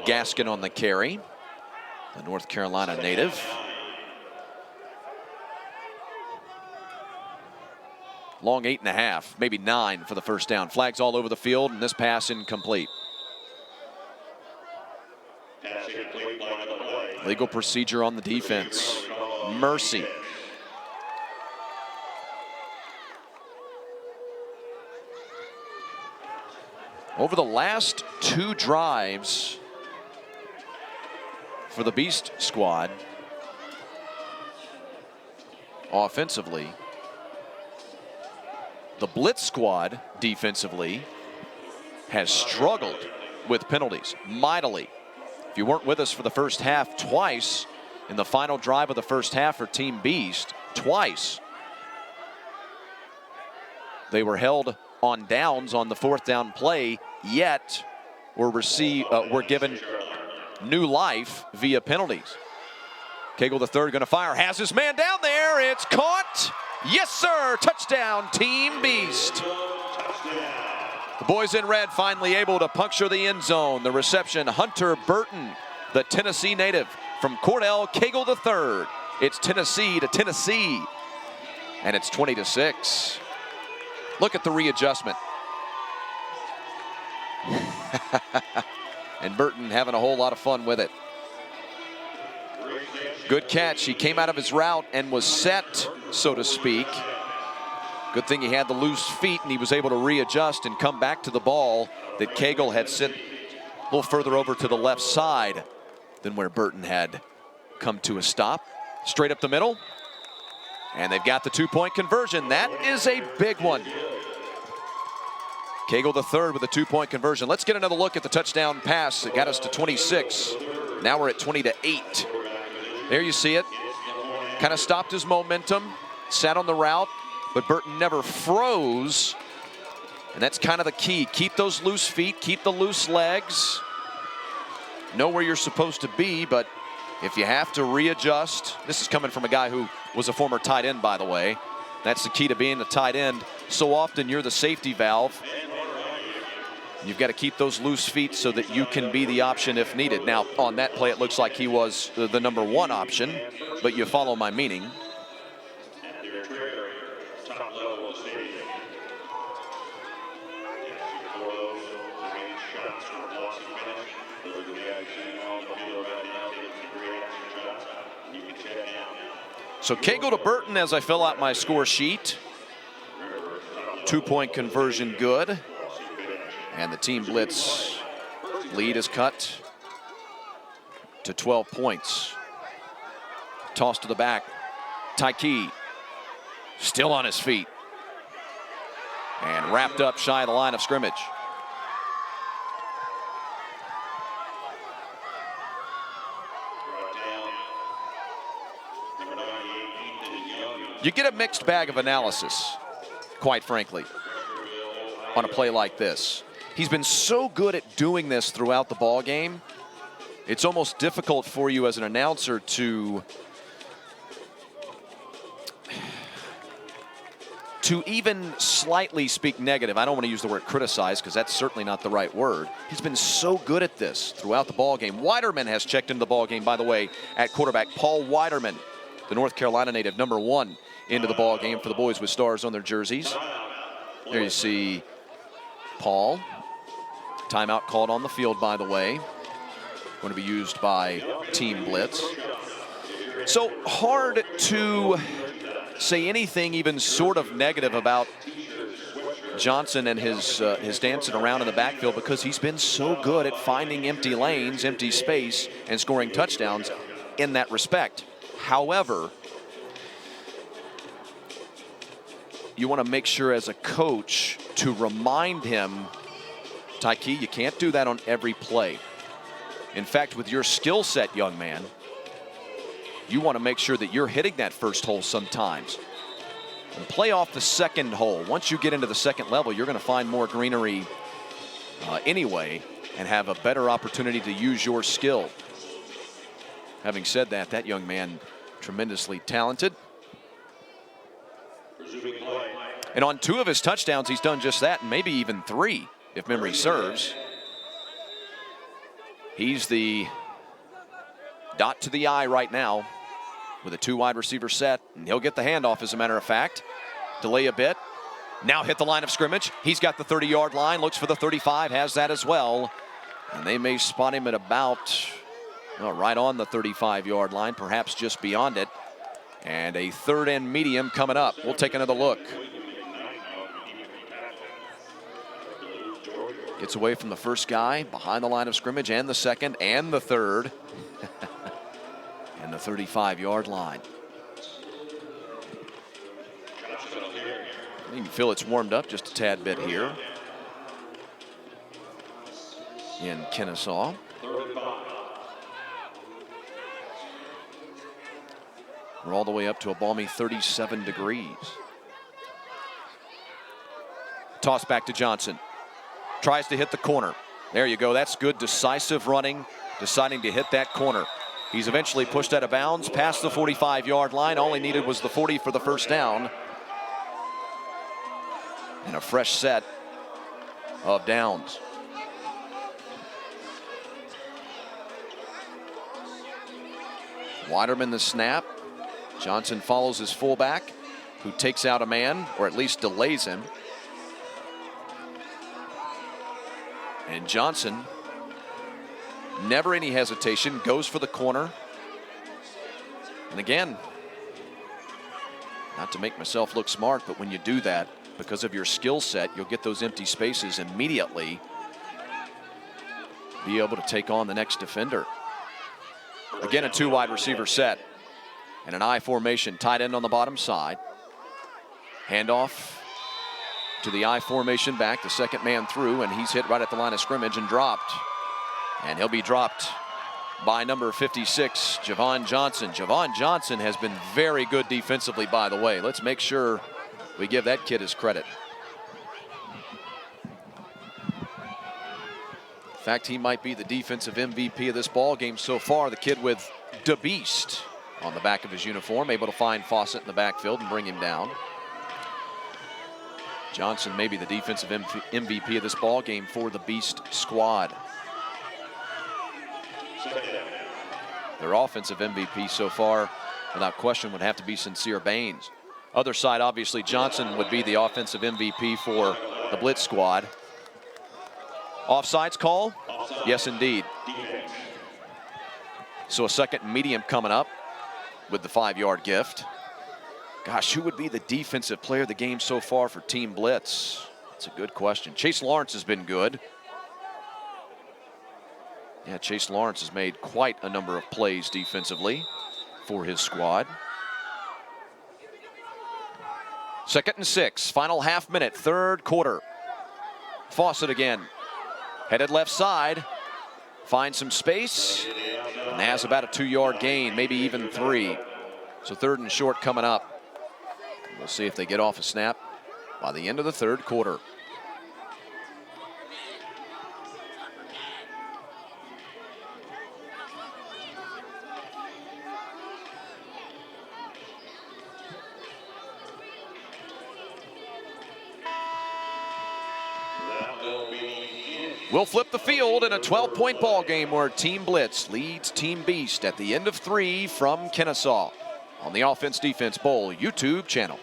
Gaskin on the carry. The North Carolina native. Long 8.5, maybe 9 for the first down. Flags all over the field, and this pass incomplete. Legal procedure on the defense. Mercy. Over the last 2 drives for the Beast squad, offensively, the Blitz squad defensively has struggled with penalties mightily. If you weren't with us for the first half, twice in the final drive of the first half for Team Beast, twice they were held on downs on the 4th down play, yet were given new life via penalties. Cagle III going to fire, has his man down there, it's caught. Yes, sir, touchdown, Team Beast. The boys in red finally able to puncture the end zone. The reception, Hunter Burton, the Tennessee native from Cordell Cagle III. It's Tennessee to Tennessee, and it's 20-6. Look at the readjustment. And Burton having a whole lot of fun with it. Good catch. He came out of his route and was set, so to speak. Good thing he had the loose feet and he was able to readjust and come back to the ball that Cagle had sent a little further over to the left side than where Burton had come to a stop. Straight up the middle. And they've got the 2-point conversion. That is a big one. Cagle the third with a 2-point conversion. Let's get another look at the touchdown pass that got us to 26. Now we're at 20-8. There you see it. Kind of stopped his momentum, sat on the route, but Burton never froze. And that's kind of the key. Keep those loose feet, keep the loose legs. Know where you're supposed to be, but if you have to readjust, this is coming from a guy who was a former tight end, by the way. That's the key to being a tight end. So often you're the safety valve. You've got to keep those loose feet so that you can be the option if needed. Now, on that play, it looks like he was the number one option, but you follow my meaning. So Cagle to Burton as I fill out my score sheet. 2-point conversion good. And the team blitz lead is cut to 12 points. Toss to the back. Tyke still on his feet. And wrapped up shy of the line of scrimmage. You get a mixed bag of analysis, quite frankly, on a play like this. He's been so good at doing this throughout the ball game. It's almost difficult for you as an announcer to even slightly speak negative. I don't want to use the word criticize because that's certainly not the right word. He's been so good at this throughout the ball game. Widerman has checked into the ball game, by the way, at quarterback. Paul Widerman, the North Carolina native, number 1 into the ball game for the boys with stars on their jerseys. There you see Paul. Timeout called on the field, by the way. Going to be used by Team Blitz. So hard to say anything even sort of negative about Johnson and his dancing around in the backfield because he's been so good at finding empty lanes, empty space, and scoring touchdowns in that respect. However, you want to make sure as a coach to remind him, Tyke, you can't do that on every play. In fact, with your skill set, young man, you want to make sure that you're hitting that first hole sometimes. And play off the second hole. Once you get into the second level, you're going to find more greenery anyway and have a better opportunity to use your skill. Having said that, that young man, tremendously talented. And on 2 of his touchdowns, he's done just that, and maybe even 3, if memory serves. He's the dot to the I right now with a 2 wide receiver set, and he'll get the handoff, as a matter of fact. Delay a bit. Now hit the line of scrimmage. He's got the 30-yard line, looks for the 35, has that as well. And they may spot him at about, well, right on the 35-yard line, perhaps just beyond it. And a 3rd and medium coming up. We'll take another look. Gets away from the first guy, behind the line of scrimmage, and the second, and the third. And the 35-yard line. You can feel it's warmed up just a tad bit here in Kennesaw. We're all the way up to a balmy 37 degrees. Toss back to Johnson. Tries to hit the corner. There you go. That's good decisive running, deciding to hit that corner. He's eventually pushed out of bounds past the 45-yard line. All he needed was the 40 for the first down. And a fresh set of downs. Widerman the snap. Johnson follows his fullback, who takes out a man, or at least delays him. And Johnson, never any hesitation, goes for the corner. And again, not to make myself look smart, but when you do that, because of your skill set, you'll get those empty spaces immediately. Be able to take on the next defender. Again, a 2 wide receiver set. And an I formation, tight end on the bottom side. Handoff to the I formation back, the second man through, and he's hit right at the line of scrimmage and dropped. And he'll be dropped by number 56, Javon Johnson. Javon Johnson has been very good defensively, by the way. Let's make sure we give that kid his credit. In fact, he might be the defensive MVP of this ball game so far. The kid with the Beast on the back of his uniform, able to find Fawcett in the backfield and bring him down. Johnson may be the defensive MVP of this ball game for the Beast squad. Their offensive MVP so far, without question, would have to be Sincere Baines. Other side, obviously, Johnson would be the offensive MVP for the Blitz squad. Offsides call? Yes, indeed. So a second medium coming up with the 5-yard gift. Gosh, who would be the defensive player of the game so far for Team Blitz? That's a good question. Chase Lawrence has been good. Yeah, Chase Lawrence has made quite a number of plays defensively for his squad. 2nd and 6, final half minute, 3rd quarter. Fawcett again, headed left side, finds some space, and has about a 2-yard gain, maybe even 3. So 3rd and short coming up. We'll see if they get off a snap by the end of the 3rd quarter. We'll flip the field in a 12-point ball game where Team Blitz leads Team Beast at the end of 3 from Kennesaw on the Offense Defense Bowl YouTube channel.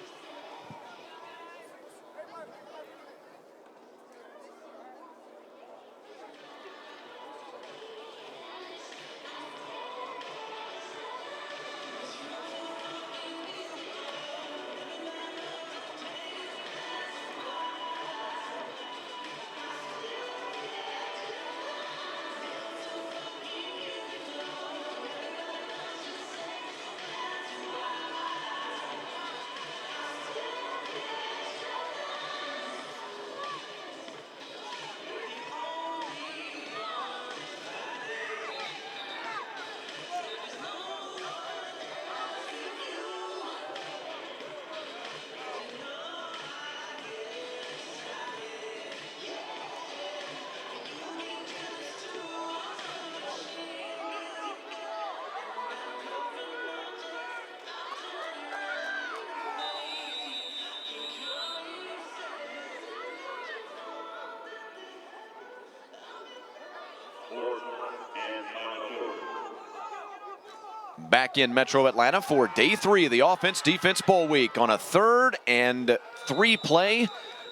Back in Metro Atlanta for day 3 of the Offense Defense Bowl week on a 3rd and 3 play.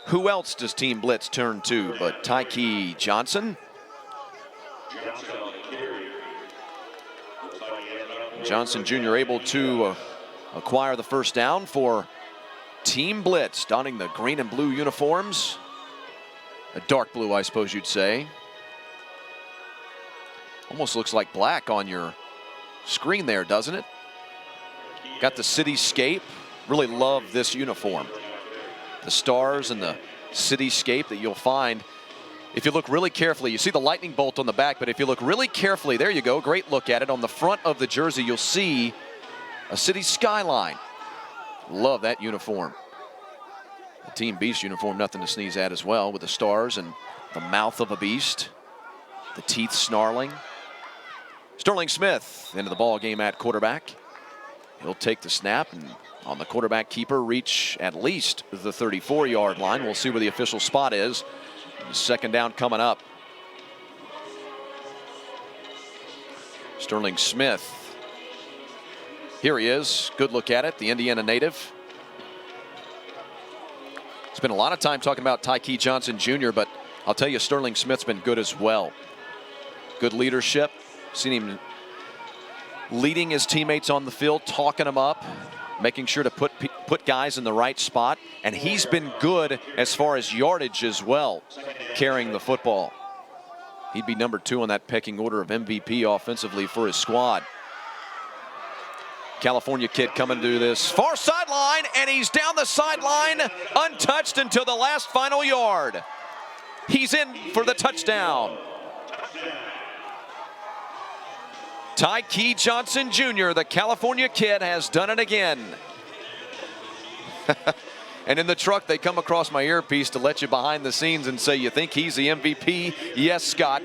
Who else does Team Blitz turn to but Tyke Johnson? Johnson Jr. able to acquire the first down for Team Blitz, donning the green and blue uniforms. A dark blue, I suppose you'd say. Almost looks like black on your screen there, doesn't it? Got the cityscape. Really love this uniform. The stars and the cityscape that you'll find if you look really carefully. You see the lightning bolt on the back, but if you look really carefully, there you go, great look at it. On the front of the jersey, you'll see a city skyline. Love that uniform. The Team Beast uniform, nothing to sneeze at as well, with the stars and the mouth of a beast, the teeth snarling. Sterling Smith into the ball game at quarterback. He'll take the snap and on the quarterback keeper reach at least the 34-yard line. We'll see where the official spot is. 2nd down coming up. Sterling Smith. Here he is. Good look at it. The Indiana native. Spent a lot of time talking about Tyke Johnson Jr., but I'll tell you, Sterling Smith's been good as well. Good leadership. Seen him leading his teammates on the field, talking them up, making sure to put guys in the right spot. And he's been good as far as yardage as well, carrying the football. He'd be number 2 on that pecking order of MVP offensively for his squad. California kid coming to this far sideline, and he's down the sideline untouched until the last final yard. He's in for the touchdown. Tyke Johnson Jr., the California kid, has done it again. And in the truck, they come across my earpiece to let you behind the scenes and say, you think he's the MVP? Yes, Scott.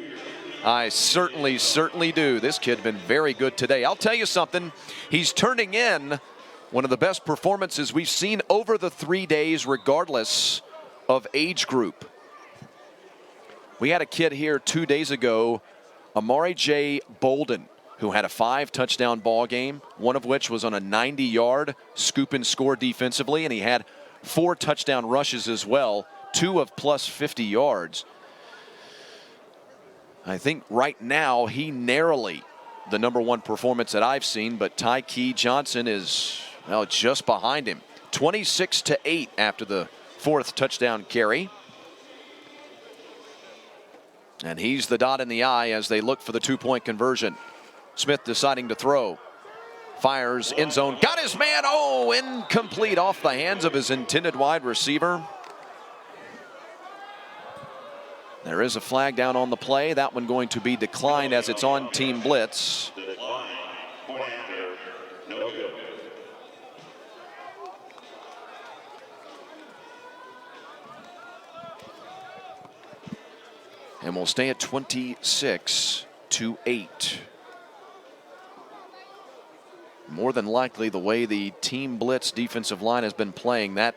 I certainly do. This kid's been very good today. I'll tell you something. He's turning in one of the best performances we've seen over the 3 days, regardless of age group. We had a kid here 2 days ago, Amari J. Bolden, who had a 5-touchdown ball game, one of which was on a 90-yard scoop and score defensively, and he had 4 touchdown rushes as well, 2 of plus 50 yards. I think right now he narrowly the #1 performance that I've seen, but Tyke Johnson is, well, just behind him. 26-8 after the 4th touchdown carry. And he's the dot in the eye as they look for the 2-point conversion. Smith deciding to throw. Fires, end zone, got his man, oh, incomplete off the hands of his intended wide receiver. There is a flag down on the play. That one going to be declined as it's on Team Blitz. And we'll stay at 26-8. More than likely, the way the Team Blitz defensive line has been playing, that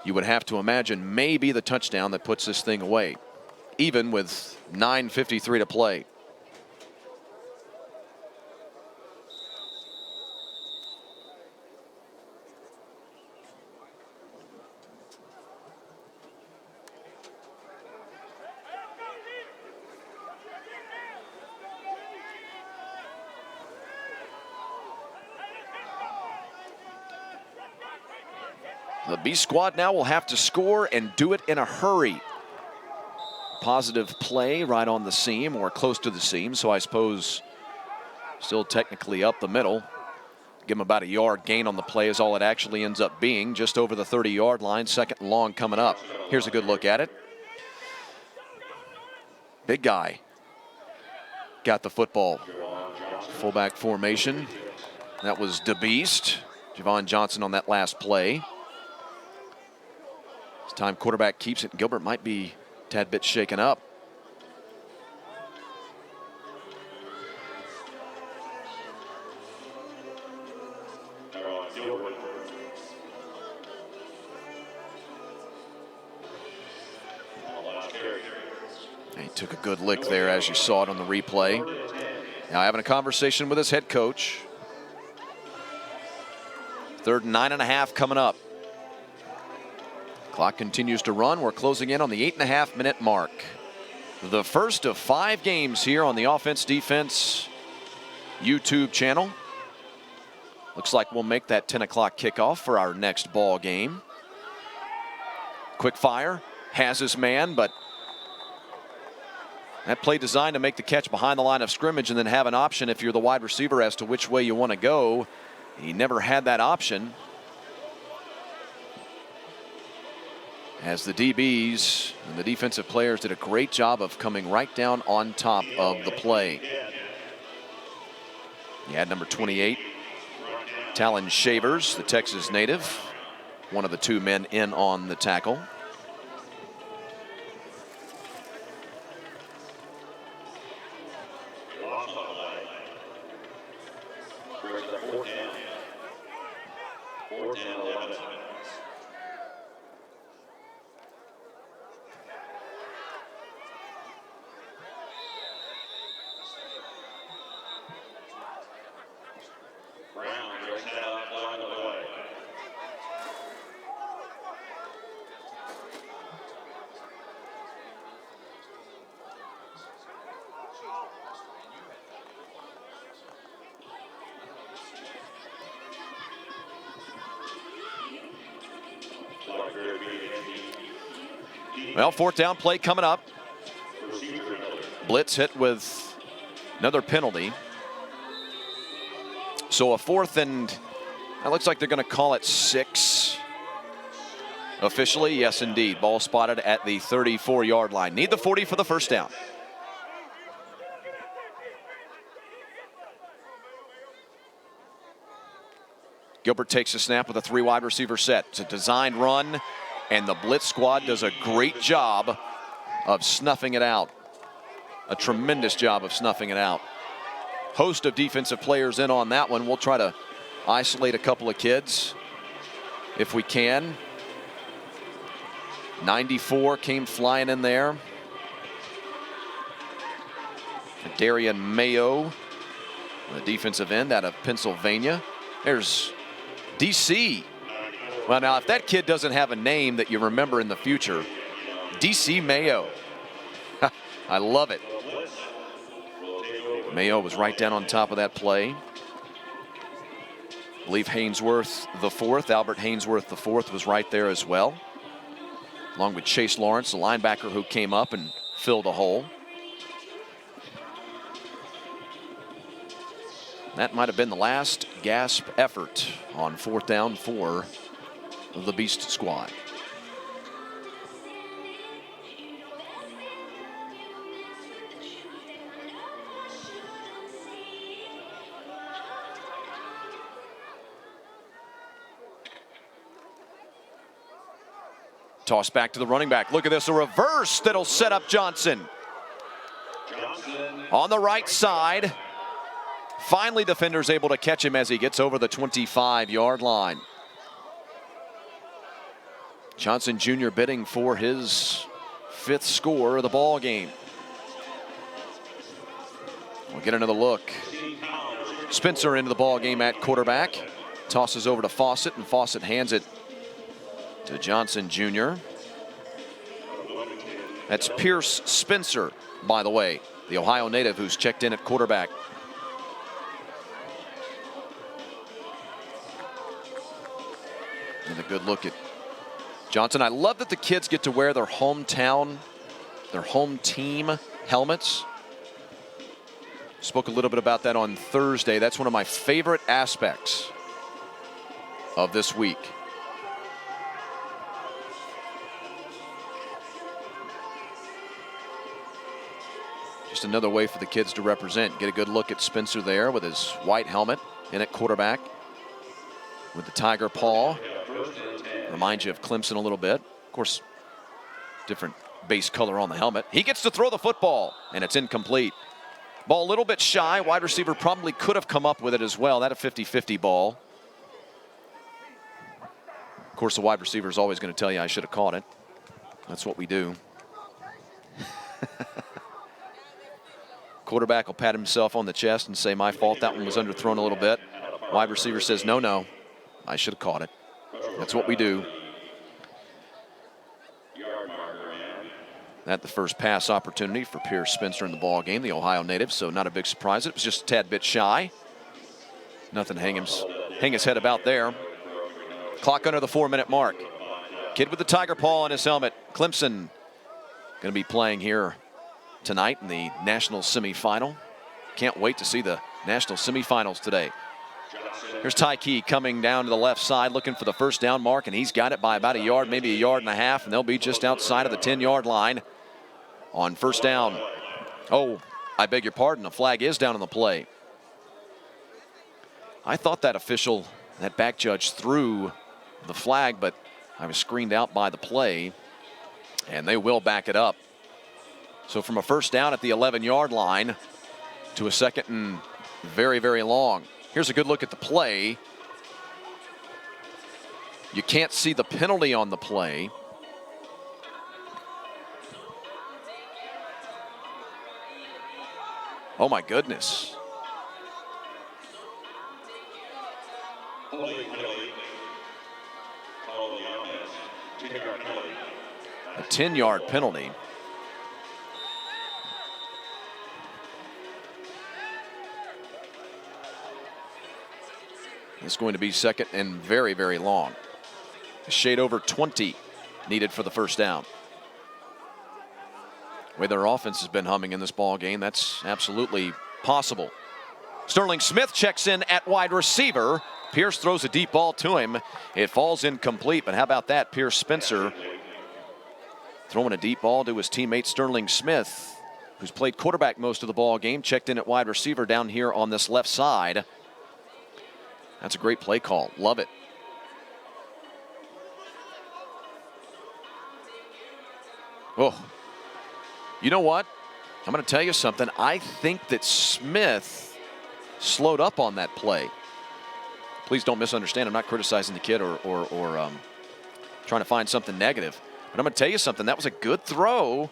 you would have to imagine may be the touchdown that puts this thing away, even with 9:53 to play. The B squad now will have to score and do it in a hurry. Positive play right on the seam or close to the seam, so I suppose still technically up the middle. Give him about a yard gain on the play is all it actually ends up being, just over the 30-yard line, 2nd and long coming up. Here's a good look at it. Big guy got the football. Fullback formation. That was DeBeast. Javon Johnson on that last play. This time quarterback keeps it. Gilbert might be a tad bit shaken up. He took a good lick there, as you saw it on the replay. Now having a conversation with his head coach. 3rd and 9.5 coming up. Clock continues to run. We're closing in on the 8.5-minute mark. The first of 5 games here on the Offense Defense YouTube channel. Looks like we'll make that 10 o'clock kickoff for our next ball game. Quick fire, has his man, but that play designed to make the catch behind the line of scrimmage and then have an option if you're the wide receiver as to which way you want to go. He never had that option, as the DBs and the defensive players did a great job of coming right down on top of the play. You had number 28, Talon Shavers, the Texas native, one of the 2 men in on the tackle. Well, 4th down play coming up. Blitz hit with another penalty. So a 4th and, it looks like they're going to call it 6. Officially, yes indeed. Ball spotted at the 34-yard line. Need the 40 for the first down. Gilbert takes a snap with a 3 wide receiver set. It's a designed run, and the blitz squad does a great job of snuffing it out. A tremendous job of snuffing it out. Host of defensive players in on that one. We'll try to isolate a couple of kids if we can. 94 came flying in there. Darian Mayo, the defensive end out of Pennsylvania. There's DC. Well, now, if that kid doesn't have a name that you remember in the future, DC Mayo. I love it. Mayo was right down on top of that play. I believe Hainsworth the 4th, Albert Hainsworth the 4th was right there as well, along with Chase Lawrence, the linebacker who came up and filled a hole. That might have been the last gasp effort on 4th down for the Beast squad. Toss back to the running back. Look at this, a reverse that'll set up Johnson. On the right side. Finally, defenders able to catch him as he gets over the 25-yard line. Johnson Jr. bidding for his 5th score of the ball game. We'll get another look. Spencer into the ball game at quarterback. Tosses over to Fawcett, and Fawcett hands it to Johnson Jr. That's Pierce Spencer, by the way, the Ohio native who's checked in at quarterback. And a good look at Johnson. I love that the kids get to wear their hometown, their home team helmets. Spoke a little bit about that on Thursday. That's one of my favorite aspects of this week. Just another way for the kids to represent. Get a good look at Spencer there with his white helmet in at quarterback with the tiger paw. Reminds you of Clemson a little bit. Of course, different base color on the helmet. He gets to throw the football, and it's incomplete. Ball a little bit shy. Wide receiver probably could have come up with it as well. That a 50-50 ball. Of course, the wide receiver is always going to tell you I should have caught it. That's what we do. Quarterback will pat himself on the chest and say, my fault, that one was underthrown a little bit. Wide receiver says, no, I should have caught it. That's what we do. That the first pass opportunity for Pierce Spencer in the ball game, the Ohio native, so not a big surprise. It was just a tad bit shy. Nothing to hang his head about there. Clock under the 4-minute mark. Kid with the tiger paw on his helmet. Clemson going to be playing here tonight in the national semifinal. Can't wait to see the national semifinals today. Here's Tyke coming down to the left side looking for the first down mark, and he's got it by about a yard, maybe a yard and a half, and they'll be just outside of the 10-yard line on first down. Oh, I beg your pardon, the flag is down on the play. I thought that official, that back judge, threw the flag, but I was screened out by the play, and they will back it up. So from a first down at the 11-yard line to a second and very, very long. Here's a good look at the play. You can't see the penalty on the play. Oh my goodness. A 10-yard penalty. It's going to be second and very, very long. A shade over 20 needed for the first down. The way their offense has been humming in this ball game, that's absolutely possible. Sterling Smith checks in at wide receiver. Pierce throws a deep ball to him. It falls incomplete, but how about that? Pierce Spencer throwing a deep ball to his teammate Sterling Smith, who's played quarterback most of the ball game, checked in at wide receiver down here on this left side. That's a great play call. Love it. Oh, you know what? I'm going to tell you something. I think that Smith slowed up on that play. Please don't misunderstand. I'm not criticizing the kid or trying to find something negative. But I'm going to tell you something. That was a good throw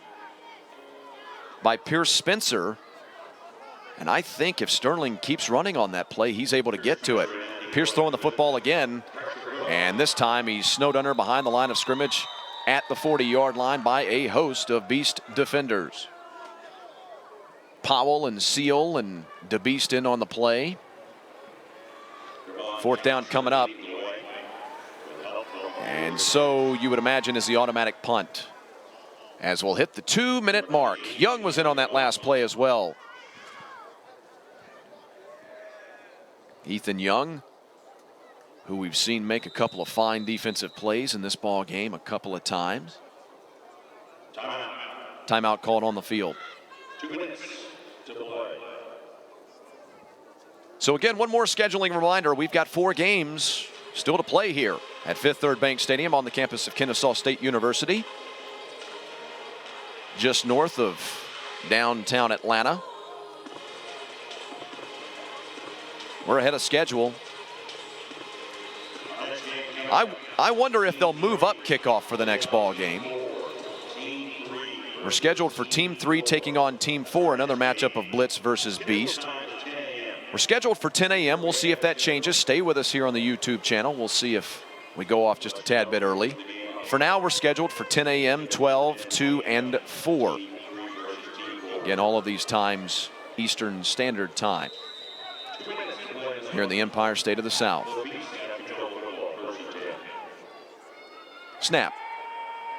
by Pierce Spencer. And I think if Sterling keeps running on that play, he's able to get to it. Pierce throwing the football again. And this time he's snowed under behind the line of scrimmage at the 40-yard line by a host of Beast defenders. Powell and Seal and DeBeast in on the play. Fourth down coming up. And so you would imagine is the automatic punt, as we'll hit the 2-minute mark. Young was in on that last play as well. Ethan Young, who we've seen make a couple of fine defensive plays in this ball game a couple of times. Timeout called on the field. 2 minutes to play. So again, one more scheduling reminder. We've got 4 games still to play here at Fifth Third Bank Stadium on the campus of Kennesaw State University, just north of downtown Atlanta. We're ahead of schedule. I wonder if they'll move up kickoff for the next ball game. We're scheduled for Team 3 taking on Team 4, another matchup of Blitz versus Beast. We're scheduled for 10 a.m. We'll see if that changes. Stay with us here on the YouTube channel. We'll see if we go off just a tad bit early. For now, we're scheduled for 10 a.m., 12, 2, and 4. Again, all of these times Eastern Standard Time here in the Empire State of the South. Snap.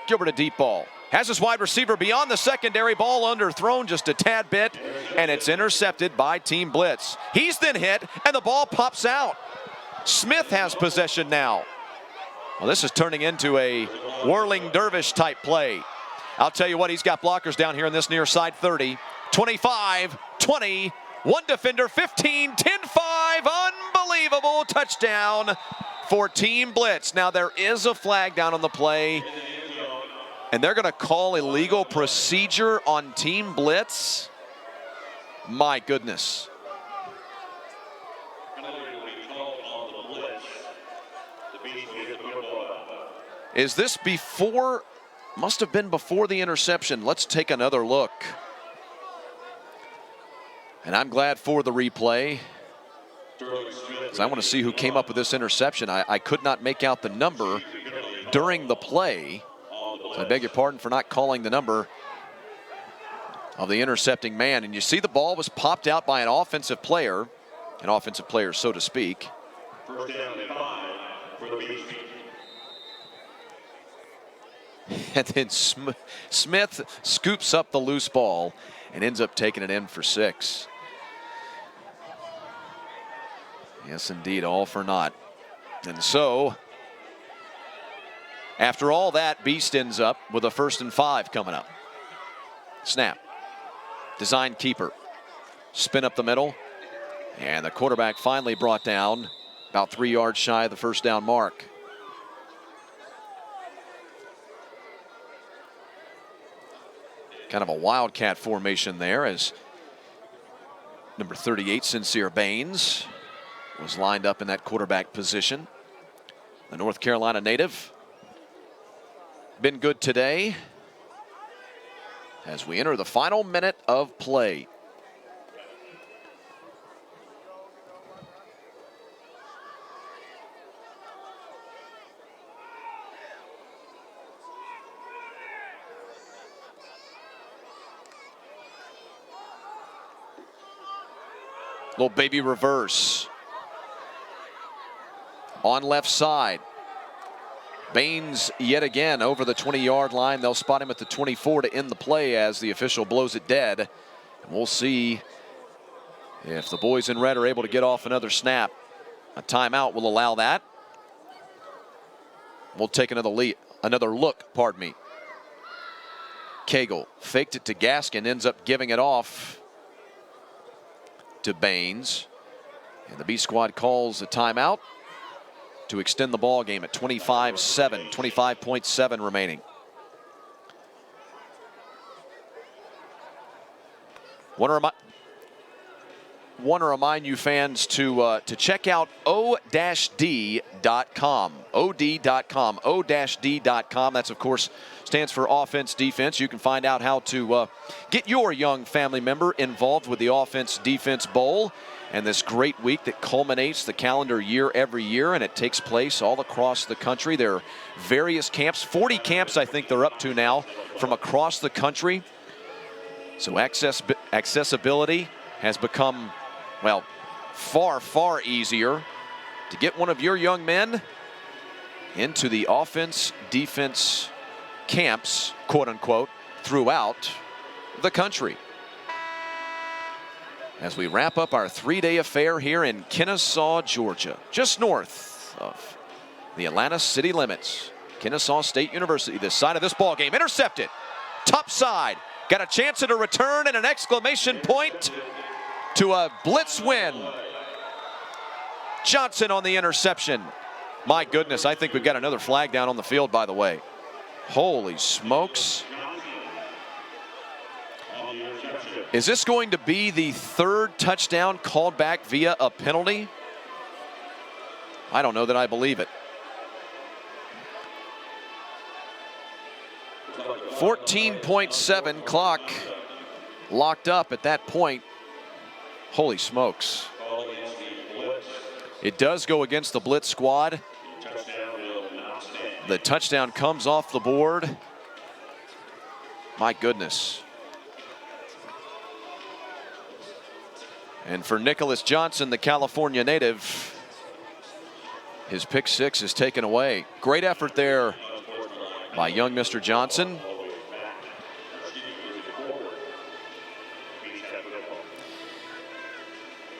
Gilbert a deep ball. Has his wide receiver beyond the secondary. Ball underthrown just a tad bit, and it's intercepted by Team Blitz. He's then hit, and the ball pops out. Smith has possession now. Well, this is turning into a whirling dervish type play. I'll tell you what, he's got blockers down here in this near side 30, 25, 20, one defender, 15, 10, 5. Unbelievable touchdown for Team Blitz. Now there is a flag down on the play, and they're going to call illegal procedure on Team Blitz. My goodness. Is this before? Must have been before the interception. Let's take another look. And I'm glad for the replay, because I want to see who came up with this interception. I could not make out the number during the play. So I beg your pardon for not calling the number of the intercepting man. And you see the ball was popped out by an offensive player so to speak. First down and 5 for the Beast. And then Smith scoops up the loose ball and ends up taking it in for 6. Yes, indeed, all for naught. And so, after all that, Beast ends up with a 1st and 5 coming up. Snap. Design keeper. Spin up the middle. And the quarterback finally brought down about 3 yards shy of the first down mark. Kind of a wildcat formation there, as number 38, Sincere Baines, was lined up in that quarterback position. The North Carolina native. Been good today as we enter the final minute of play. Little baby reverse. On left side. Baines yet again over the 20-yard line. They'll spot him at the 24 to end the play as the official blows it dead. And we'll see If the boys in red are able to get off another snap, a timeout will allow that. We'll take another look, pardon me. Cagle faked it to Gaskin, ends up giving it off to Baines. And the B squad calls a timeout to extend the ball game at 25-7, 25.7 remaining. Want to remind you fans to check out o-d.com. od.com. o-d.com. That's, of course, stands for offense defense. You can find out how to get your young family member involved with the Offense Defense Bowl and this great week that culminates the calendar year every year, and it takes place all across the country. There are various camps, 40 camps I think they're up to now from across the country. So accessibility has become, well, far, far easier to get one of your young men into the offense defense camps, quote unquote, throughout the country. As we wrap up our 3-day affair here in Kennesaw, Georgia, just north of the Atlanta city limits. Kennesaw State University, this side of this ball game, intercepted, top side, got a chance at a return and an exclamation point to a blitz win. Johnson on the interception. My goodness, I think we've got another flag down on the field, by the way. Holy smokes. Is this going to be the third touchdown called back via a penalty? I don't know that I believe it. 14.7 clock locked up at that point. Holy smokes. It does go against the blitz squad. The touchdown comes off the board. My goodness. And for Nicholas Johnson, the California native, his pick six is taken away. Great effort there by young Mr. Johnson.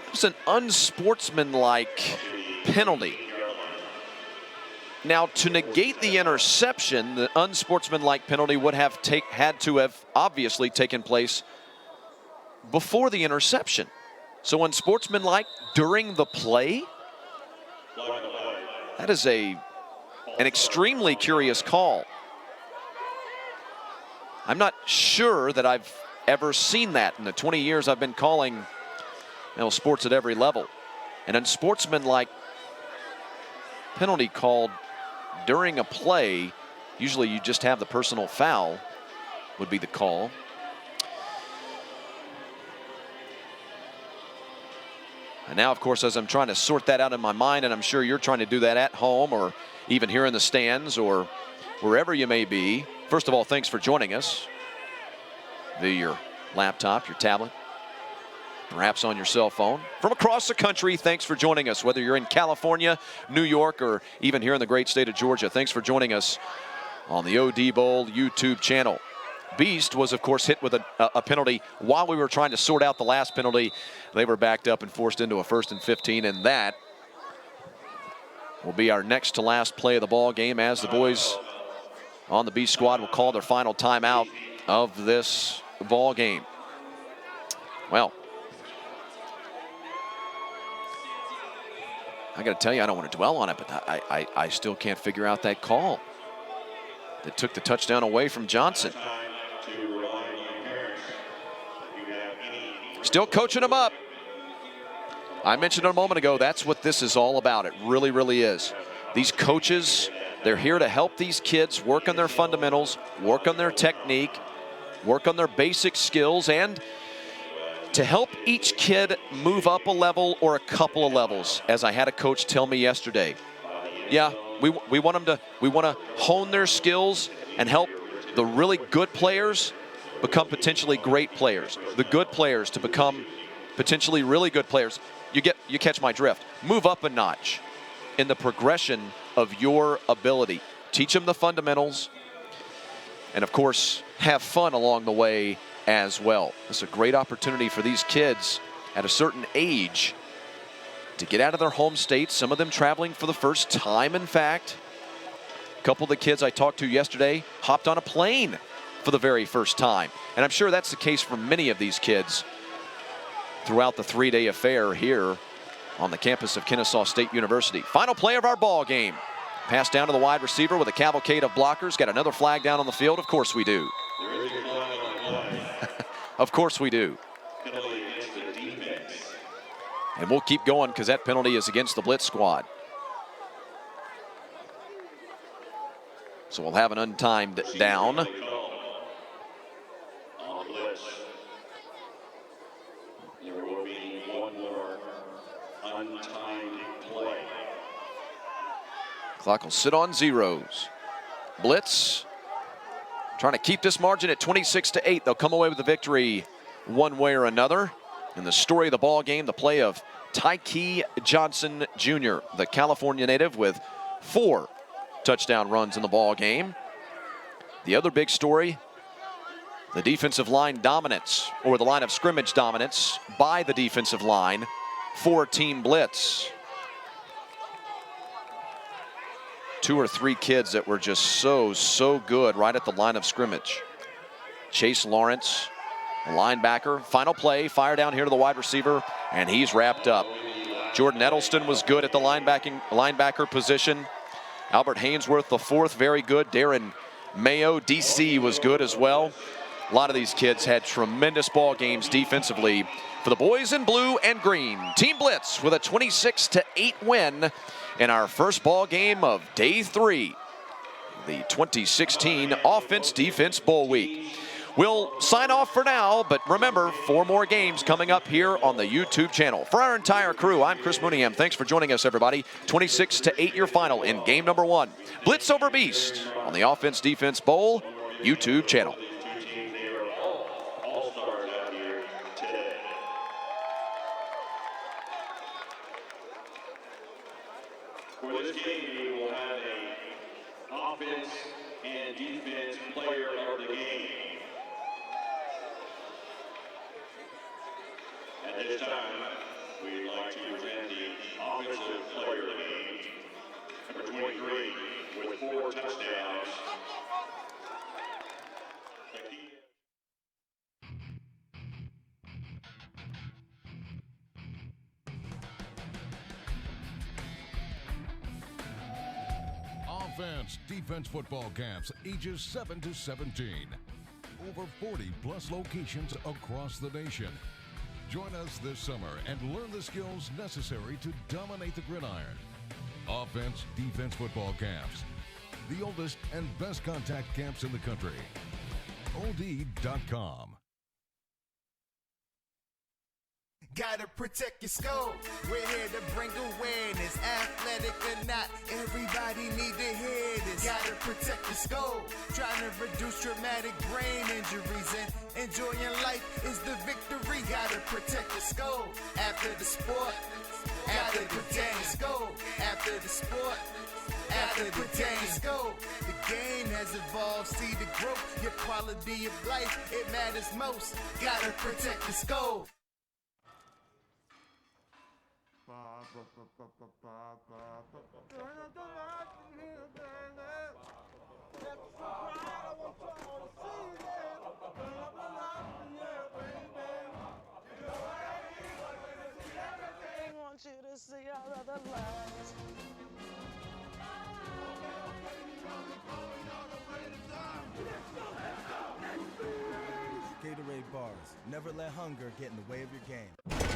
It was an unsportsmanlike penalty. Now, to negate the interception, the unsportsmanlike penalty would have had to have obviously taken place before the interception. So unsportsmanlike during the play? That is an extremely curious call. I'm not sure that I've ever seen that in the 20 years I've been calling sports at every level. An unsportsmanlike penalty called during a play, usually you just have the personal foul would be the call. And now, of course, as I'm trying to sort that out in my mind, and I'm sure you're trying to do that at home or even here in the stands or wherever you may be. First of all, thanks for joining us via your laptop, your tablet, perhaps on your cell phone. From across the country, thanks for joining us, whether you're in California, New York, or even here in the great state of Georgia. Thanks for joining us on the OD Bowl YouTube channel. Beast was, of course, hit with a penalty while we were trying to sort out the last penalty. They were backed up and forced into a 1st and 15, and that will be our next to last play of the ball game as the boys on the B squad will call their final timeout of this ball game. Well, I got to tell you, I don't want to dwell on it, but I still can't figure out that call that took the touchdown away from Johnson. Still coaching them up. I mentioned it a moment ago, that's what this is all about. It really, really is. These coaches, they're here to help these kids work on their fundamentals, work on their technique, work on their basic skills, and to help each kid move up a level or a couple of levels, as I had a coach tell me yesterday. Yeah, we want them to hone their skills and help the really good players become potentially great players. The good players to become potentially really good players. You catch my drift. Move up a notch in the progression of your ability. Teach them the fundamentals, and of course, have fun along the way as well. It's a great opportunity for these kids at a certain age to get out of their home states, some of them traveling for the first time, in fact. A couple of the kids I talked to yesterday hopped on a plane for the very first time. And I'm sure that's the case for many of these kids throughout the 3-day affair here on the campus of Kennesaw State University. Final play of our ball game. Pass down to the wide receiver with a cavalcade of blockers. Got another flag down on the field. Of course we do. There is a flag on the play. Of course we do. Penalty against the defense. And we'll keep going because that penalty is against the Blitz squad. So we'll have an untimed down. On Blitz. There will be one more untimed play. Clock will sit on zeros. Blitz trying to keep this margin at 26-8. They'll come away with the victory one way or another. And the story of the ball game, the play of Tyke Johnson Jr., the California native, with 4 touchdown runs in the ball game. The other big story, the defensive line dominance, or the line of scrimmage dominance by the defensive line for Team Blitz. 2 or 3 kids that were just so good right at the line of scrimmage. Chase Lawrence, the linebacker. Final play, fire down here to the wide receiver, and he's wrapped up. Jordan Edelston was good at the linebacker position. Albert Hainsworth, the 4th, very good. Darren Mayo, DC, was good as well. A lot of these kids had tremendous ball games defensively for the boys in blue and green. Team Blitz with a 26-8 win in our first ball game of day 3, the 2016 Offense-Defense Bowl Week. We'll sign off for now, but remember, 4 more games coming up here on the YouTube channel. For our entire crew, I'm Chris Mooneyham. Thanks for joining us, everybody. 26-8 your final in game number 1. Blitz over Beast on the Offense-Defense Bowl YouTube channel. All-stars out here today. For this game, we will have an offense and defense player of the game. At this time, we'd like to present the offensive player of the game, number 23, with 4 touchdowns. Offense, defense football camps, ages 7 to 17. Over 40 plus locations across the nation. Join us this summer and learn the skills necessary to dominate the gridiron. Offense, defense football camps. The oldest and best contact camps in the country. OD.com. Gotta protect your skull. We're here to bring awareness. Athletic or not, everybody need to hear this. Gotta protect your skull. Trying to reduce traumatic brain injuries and enjoying life is the victory. Gotta protect your skull. After the sport, after the game, skull. After the sport, after the game, skull. The game has evolved. See the growth. Your quality of life, it matters most. Gotta protect your skull. Want you to see all of the lights. Gatorade bars. Never let hunger get in the way of your game.